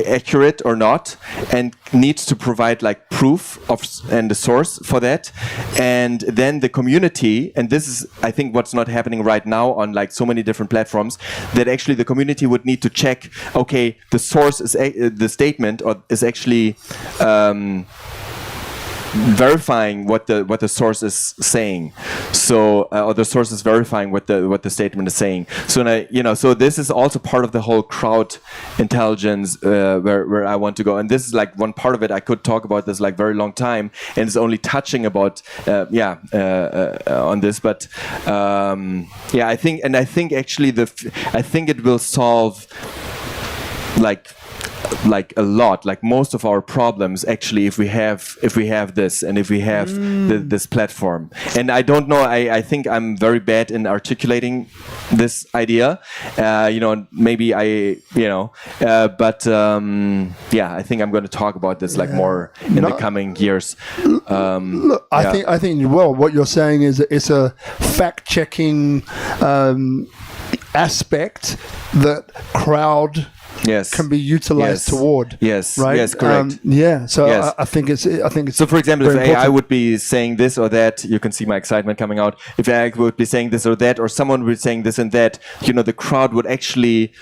S2: accurate or not, and needs to provide proof of and the source for that. And then the community, and this is I think what's not happening right now on so many different platforms, that actually the community would need to check, okay, the source is the statement or is actually verifying what the source is saying. So or the source is verifying what the statement is saying. So so this is also part of the whole crowd intelligence where I want to go. And this is one part of it. I could talk about this very long time, and it's only touching about on this. But I think actually I think it will solve a lot, most of our problems, actually, if we have this, and if we have this platform. And I don't know, I think I'm very bad in articulating this idea, maybe but I think I'm going to talk about this more in the coming years.
S1: Look, I think what you're saying is it's a fact-checking aspect that crowd can be utilized toward.
S2: Yes.
S1: Right.
S2: Yes. Correct.
S1: So yes. I think it's.
S2: So, for example, if AI would be saying this or that, you can see my excitement coming out. If AI would be saying this or that, or someone would be saying this and that, the crowd would actually,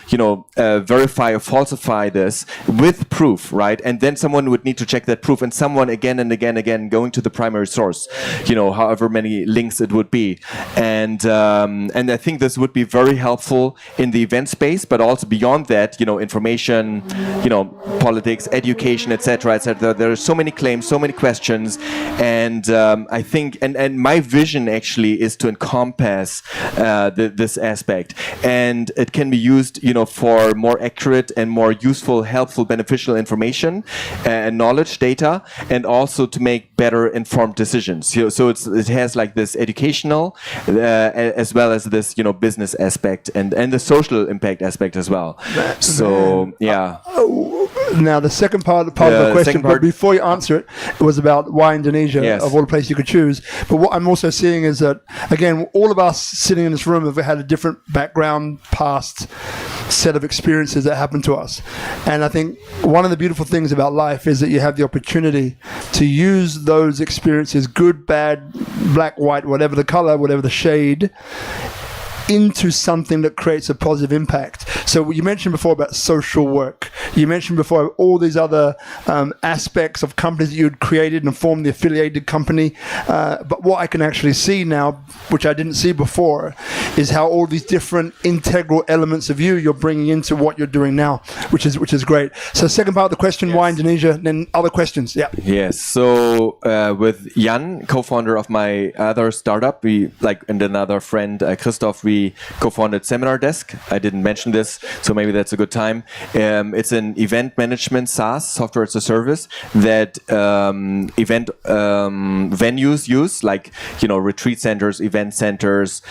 S2: verify or falsify this with proof, right? And then someone would need to check that proof, and someone again and again going to the primary source, however many links it would be, and I think this would be very helpful in the event space, but also beyond that, information, politics, education, etc., etc. There are so many claims, so many questions, and I think, and my vision actually is to encompass this aspect, and it can be used, for more accurate and more useful, helpful, beneficial information and knowledge, data, and also to make better informed decisions. So it has this educational as well as this, business aspect and the social impact aspect as well. So
S1: Now, the second part of the question, but before you answer it, it was about why Indonesia, of all the places you could choose. But what I'm also seeing is that, again, all of us sitting in this room have had a different background, past set of experiences that happened to us. And I think one of the beautiful things about life is that you have the opportunity to use those experiences, good, bad, black, white, whatever the color, whatever the shade, into something that creates a positive impact. So you mentioned before about social work. You mentioned before all these other aspects of companies that you'd created and formed the affiliated company. But what I can actually see now, which I didn't see before, is how all these different integral elements of you're bringing into what you're doing now, which is great. So second part of the question, why Indonesia? Then other questions. Yeah.
S2: Yes. So with Jan, co-founder of my other startup, and another friend, Christoph, we co-founded Seminar Desk. I didn't mention this, so maybe that's a good time. It's an event management SaaS, software as a service, that event venues use, like retreat centers, event centers,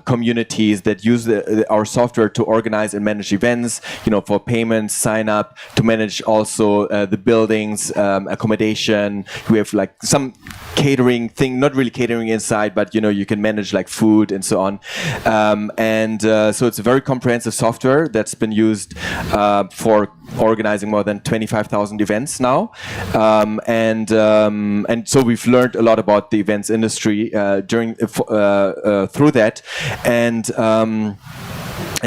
S2: communities that use our software to organize and manage events. For payments, sign up, to manage also the buildings, accommodation. We have some catering thing, not really catering inside, but you can manage food and so on. So it's a very comprehensive software that's been used for organizing more than 25,000 events now, and so we've learned a lot about the events industry through that, and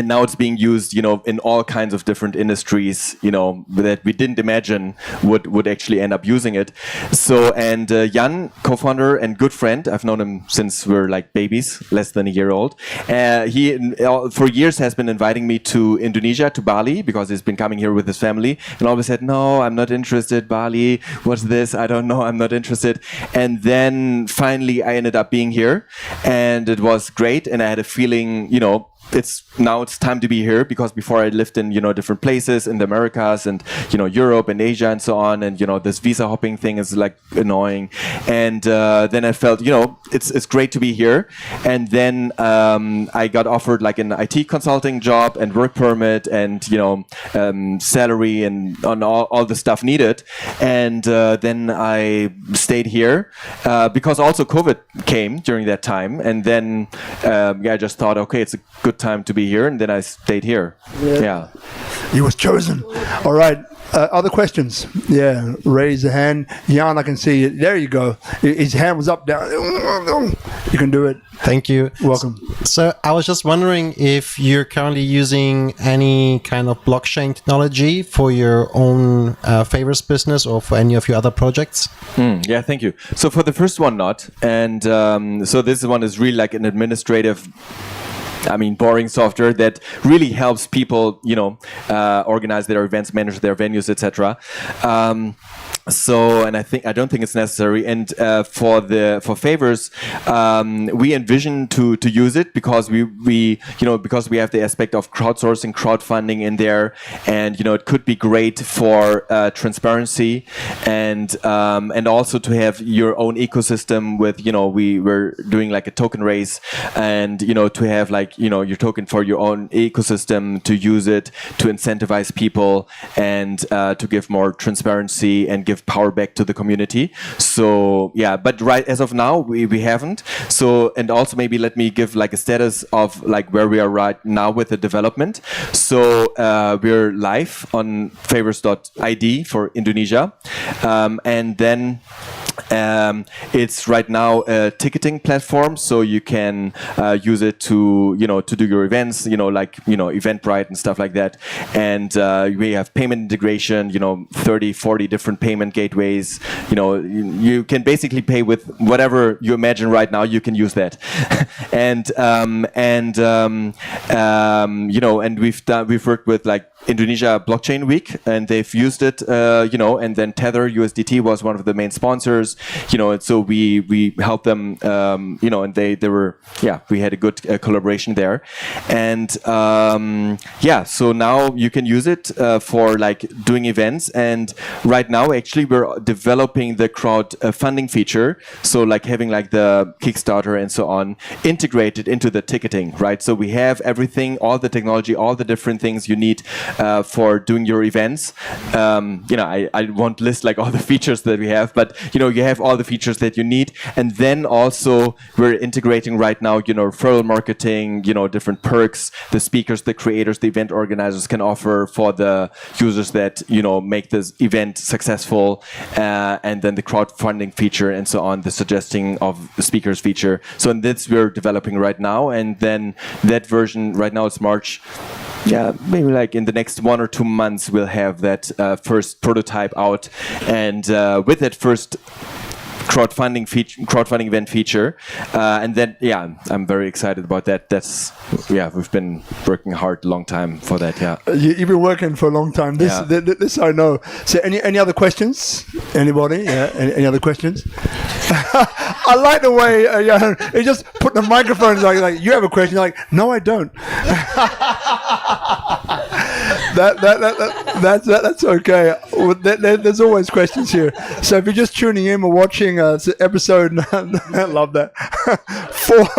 S2: now it's being used, in all kinds of different industries, that we didn't imagine would actually end up using it. So, and Jan, co-founder and good friend, I've known him since we're babies, less than a year old. He, for years, has been inviting me to Indonesia, to Bali, because he's been coming here with his family, and always said, no, I'm not interested, Bali, what's this? I don't know, I'm not interested. And then finally I ended up being here, and it was great, and I had a feeling, it's time to be here, because before I lived in different places in the Americas and Europe and Asia and so on, and this visa hopping thing is annoying, and then I felt it's great to be here, and then I got offered an IT consulting job and work permit and salary and on all the stuff needed, and then I stayed here because also COVID came during that time, and then I just thought, okay, it's a good time to be here, and then I stayed here. Yeah.
S1: He was chosen. All right. Other questions? Yeah. Raise a hand. Jan, I can see it. There you go. His hand was up, down. You can do it.
S4: Thank you.
S1: Welcome.
S4: So I was just wondering if you're currently using any kind of blockchain technology for your own Favourse business or for any of your other projects?
S2: Yeah, thank you. So for the first one, not. And so this one is really an administrative, boring software that really helps people, organize their events, manage their venues, etc. And I don't think it's necessary. And for Favourse, we envision to use it because we have the aspect of crowdsourcing, crowdfunding in there, and it could be great for transparency and also to have your own ecosystem with we're doing a token raise, and to have your token for your own ecosystem, to use it to incentivize people and to give more transparency and give power back to the community. So yeah, but right as of now we haven't. So, and also maybe let me give a status of where we are right now with the development. So we're live on Favourse.id for Indonesia, and then it's right now a ticketing platform, so you can use it to do your events, Eventbrite and stuff like that. And we have payment integration, 30, 40 different payment gateways. You can basically pay with whatever you imagine right now. You can use that, and we've worked with Indonesia Blockchain Week, and they've used it, and then Tether USDT was one of the main sponsors. speakers, and so we helped them, and they were, we had a good collaboration there. And so now you can use it for like doing events. And right now, actually, we're developing the crowdfunding feature. So like having like the Kickstarter and so on integrated into the ticketing, right? So we have everything, all the technology, all the different things you need for doing your events. I won't list like all the features that we have, but you have all the features that you need. And then also we're integrating right now, referral marketing, different perks the speakers, the creators, the event organizers can offer for the users that make this event successful, and then the crowdfunding feature and so on, the suggesting of the speakers feature. So in this we're developing right now, and then that version right now it's March. Maybe like in the next 1 or 2 months we'll have that first prototype out, and with that first crowdfunding event feature, and then I'm very excited about that. We've been working hard a long time for that.
S1: You've been working for a long time. This I know. So any other questions? Anybody? Any other questions? I like the way he just put the microphones like you have a question. You're like, no, I don't. That's okay. There's always questions here. So if you're just tuning in or watching episode, I love that,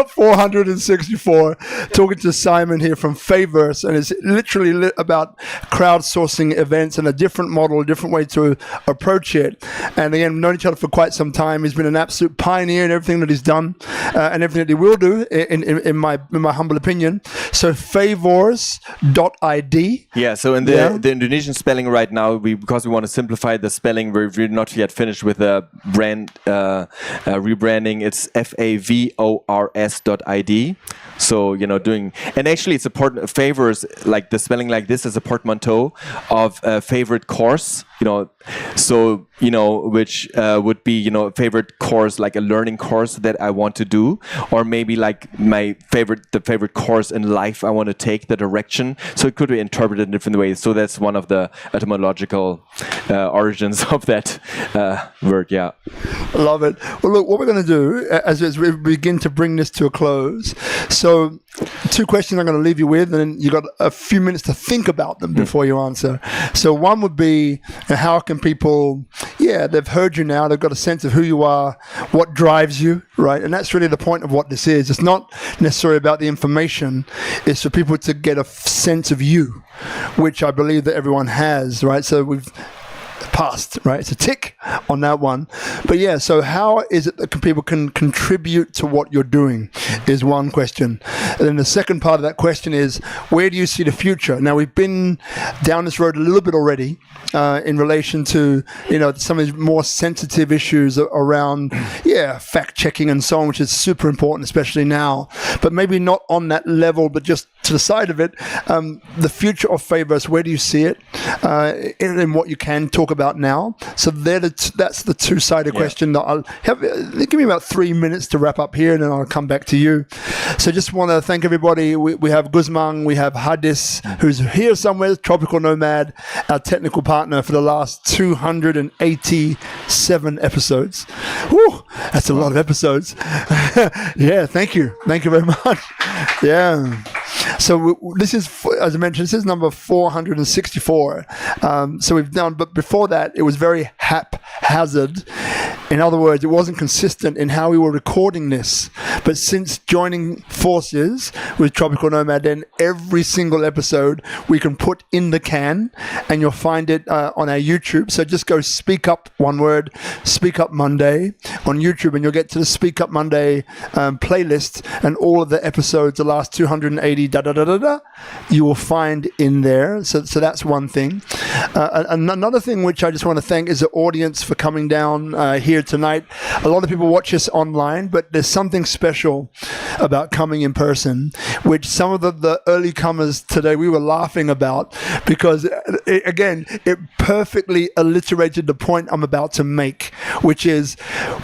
S1: 464, talking to Simon here from Favourse, and it's literally about crowdsourcing events and a different model, a different way to approach it. And again, we've known each other for quite some time. He's been an absolute pioneer in everything that he's done and everything that he will do, in my humble opinion. So Favourse.id.
S2: So in the Indonesian spelling right now, because we want to simplify the spelling, we're not yet finished with the brand rebranding. It's Favours.id. So and actually it's a Favourse, like the spelling like this is a portmanteau of a favorite course, so which would be a favorite course, like a learning course that I want to do, or maybe like the favorite course in life I want to take, the direction. So it could be interpreted in different ways. So that's one of the etymological origins of that word. I
S1: love it. Well, look, what we're going to do as we begin to bring this to a close. So 2 questions I'm going to leave you with, and then you got a few minutes to think about them before you answer. So one would be, how can people, they've heard you now, they've got a sense of who you are, what drives you, right? And that's really the point of what this is. It's not necessarily about the information. It's for people to get a sense of you, which I believe that everyone has, right? So we've passed, right? It's a tick on that one. But so how is it that people can contribute to what you're doing is one question. And then the second part of that question is, where do you see the future? Now, we've been down this road a little bit already in relation to, some of these more sensitive issues around, fact checking and so on, which is super important, especially now, but maybe not on that level, but just to the side of it. The future of Favourse, where do you see it in what you can talk about now? So that's the two-sided question that I'll have. Give me about 3 minutes to wrap up here, and then I'll come back to you. So just want to thank everybody. We have Guzman, we have Hadis, who's here somewhere, Tropical Nomad, our technical partner for the last 287 episodes. Whew, that's a lot of episodes. Thank you very much. So this is, as I mentioned, this is number 464. So we've done, but before that, it was very haphazard. In other words, it wasn't consistent in how we were recording this. But since joining forces with Tropical Nomad, then every single episode we can put in the can, and you'll find it on our YouTube. So just go SpeakuP, one word, SpeakuP Monday on YouTube, and you'll get to the SpeakuP Monday playlist, and all of the episodes, the last 280, you will find in there. So that's one thing. Another thing which I just want to thank is the audience for coming down here tonight. A lot of people watch us online, but there's something special about coming in person, which some of the early comers today we were laughing about, because it perfectly alliterated the point I'm about to make, which is,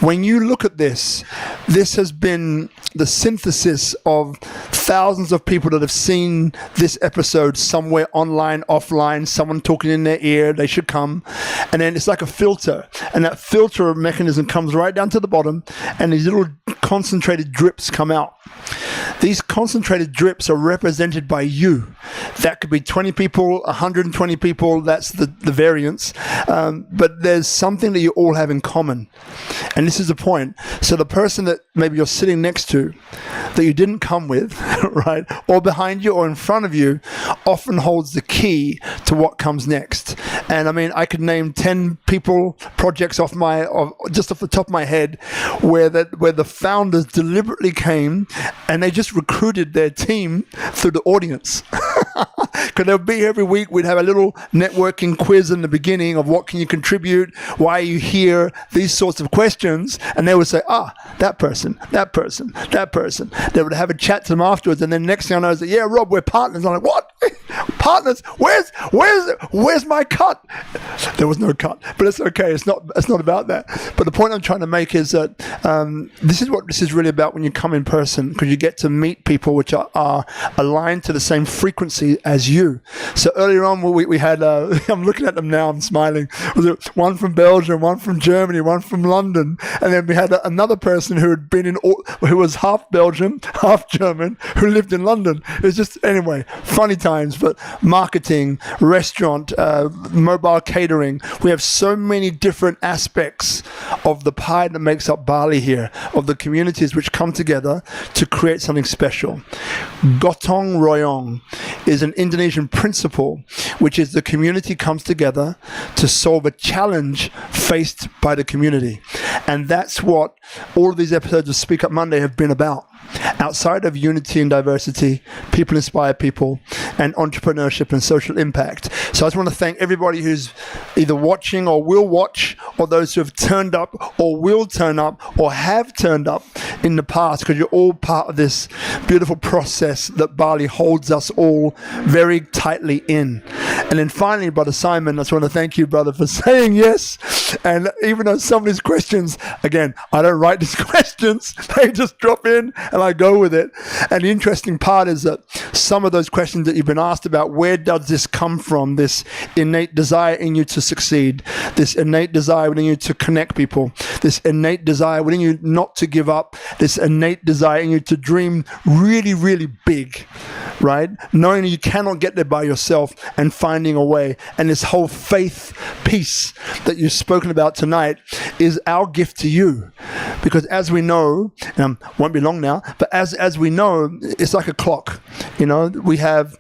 S1: when you look at this has been the synthesis of thousands of people that have seen this episode somewhere online, offline, someone talking in their ear, they should come. And then it's like a filter. And that filter mechanism mechanism comes right down to the bottom, and these little concentrated drips come out. These concentrated drips are represented by you. That could be 20 people, 120 people, that's the variance. But there's something that you all have in common. And this is the point. So the person that maybe you're sitting next to, that you didn't come with, right, or behind you or in front of you, often holds the key to what comes next. And I mean, I could name 10 people, projects just off the top of my head, where the founders deliberately came and they just recruited their team through the audience. Because they'll be every week. We'd have a little networking quiz in the beginning of what can you contribute, why are you here, these sorts of questions, and they would say, that person. They would have a chat to them afterwards, and then next thing I know, I say, yeah, Rob, we're partners. I'm like, what? Partners? Where's my cut? There was no cut, but it's okay. It's not about that. But the point I'm trying to make is that this is what this is really about when you come in person, because you get to meet people which are aligned to the same frequency as you. So earlier on, we had, I'm looking at them now, I'm smiling. Was it one from Belgium, one from Germany, one from London, and then we had another person who had been who was half Belgium, half German, who lived in London. It was just, anyway, funny times. But marketing, restaurant, mobile catering, we have so many different aspects of the pie that makes up Bali here, of the communities which come together to create something special. Gotong royong is an Indonesian principle, which is the community comes together to solve a challenge faced by the community. And that's what all of these episodes of Speak Up Monday have been about. Outside of unity and diversity, people inspire people, and entrepreneurship and social impact. So I just want to thank everybody who's either watching or will watch, or those who have turned up or will turn up or have turned up in the past, because you're all part of this beautiful process that Bali holds us all very tightly in. And then finally, Brother Simon, I just want to thank you, brother, for saying yes. And even though some of these questions, again, I don't write these questions, they just drop in and I go with it. And the interesting part is that some of those questions that you've been asked about, where does this come from? This innate desire in you to succeed, this innate desire within you to connect people, this innate desire within you not to give up, this innate desire in you to dream really, really big, right? Knowing you cannot get there by yourself and finding a way. And this whole faith piece that you've spoken about tonight is our gift to you. Because as we know, won't be long now, but as we know, it's like a clock. You know, we have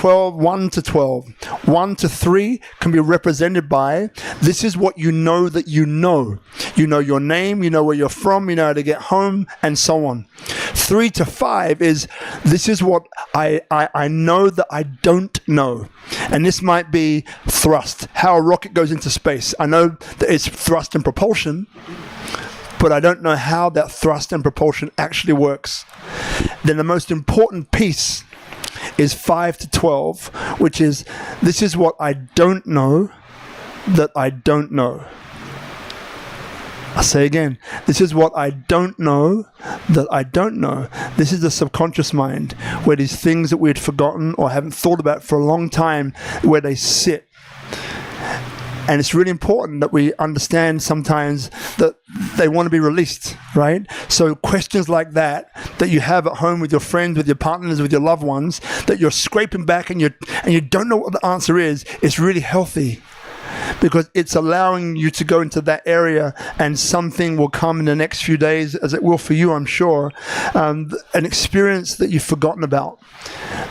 S1: 1 to 12. 1 to 3 can be represented by, this is what you know that you know. You know your name, you know where you're from, you know how to get home, and so on. 3 to 5 is, this is what I know that I don't know. And this might be thrust, how a rocket goes into space. I know that it's thrust and propulsion, but I don't know how that thrust and propulsion actually works. Then the most important piece is 5 to 12, which is, this is what I don't know that I don't know. I'll say again, this is what I don't know that I don't know. This is the subconscious mind, where these things that we had forgotten or haven't thought about for a long time, where they sit. And it's really important that we understand sometimes that they want to be released, right? So questions like that you have at home with your friends, with your partners, with your loved ones, that you're scraping back and you don't know what the answer is, it's really healthy. Because it's allowing you to go into that area, and something will come in the next few days, as it will for you, I'm sure, an experience that you've forgotten about,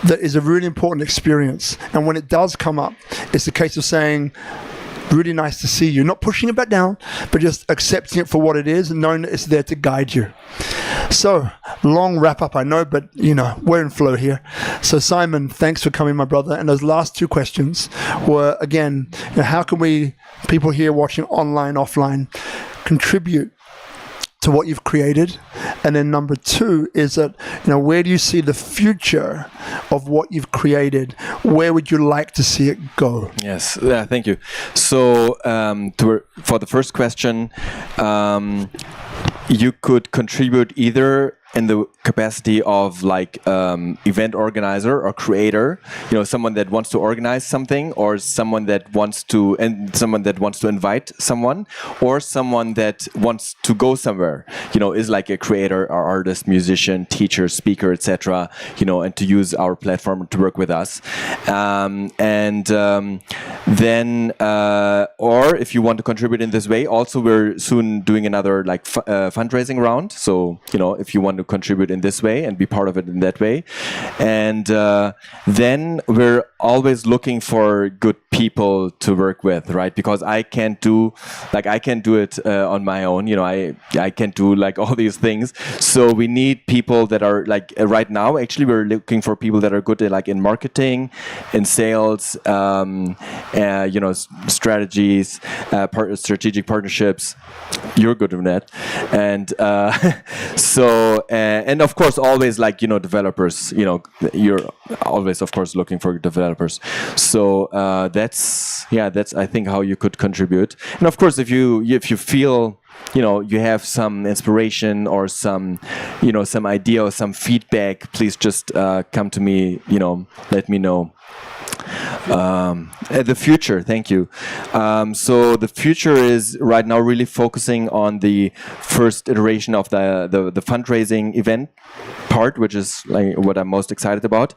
S1: that is a really important experience. And when it does come up, it's a case of saying, really nice to see you. Not pushing it back down, but just accepting it for what it is and knowing that it's there to guide you. So, long wrap up, I know, but we're in flow here. So Simon, thanks for coming, my brother. And those last two questions were, again, how can we, people here watching online, offline, contribute to what you've created? And then number 2 is that, where do you see the future of what you've created? Where would you like to see it go?
S2: Yes, thank you. So for the first question, you could contribute either in the capacity of like event organizer or creator, someone that wants to organize something, or someone that wants to invite someone, or someone that wants to go somewhere, is like a creator or artist, musician, teacher, speaker, etc., and to use our platform to work with us. Then or if you want to contribute in this way, also we're soon doing another like fundraising round. So if you want to contribute in this way and be part of it in that way, and then we're always looking for good people to work with, right? Because I can't do it on my own. I can't do like all these things. So we need people that are like right now. Actually, we're looking for people that are good at, like in marketing, in sales, strategies, strategic partnerships. You're good at that, and and of course always like developers. You're always of course looking for developers. So that's I think how you could contribute. And of course if you feel you have some inspiration or some idea or some feedback, please just come to me. Let me know. The future, thank you. So the future is right now really focusing on the first iteration of the fundraising event part, which is like what I'm most excited about,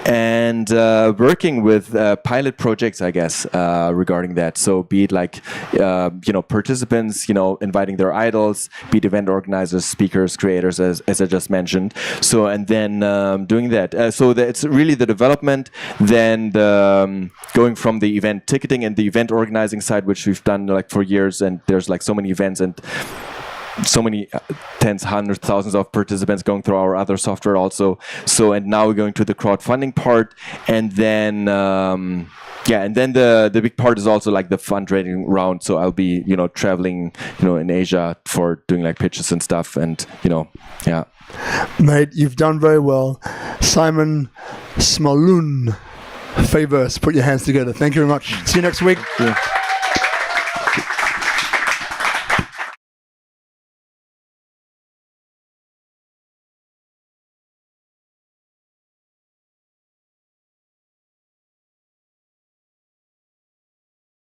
S2: and working with pilot projects, I guess, regarding that. So be it like participants, inviting their idols, be it event organizers, speakers, creators, as I just mentioned. So and then doing that. So it's really the development, then the going from the event ticketing and the event organizing side, which we've done like for years, and there's like so many events and so many tens, hundreds, thousands of participants going through our other software also. So, and now we're going to the crowdfunding part, and then and then the big part is also like the fundraising round. So I'll be traveling in Asia for doing like pitches and stuff, and
S1: Mate, you've done very well. Simon Smaluhn, Favourse, put your hands together. Thank you very much. See you next week.
S2: Yeah.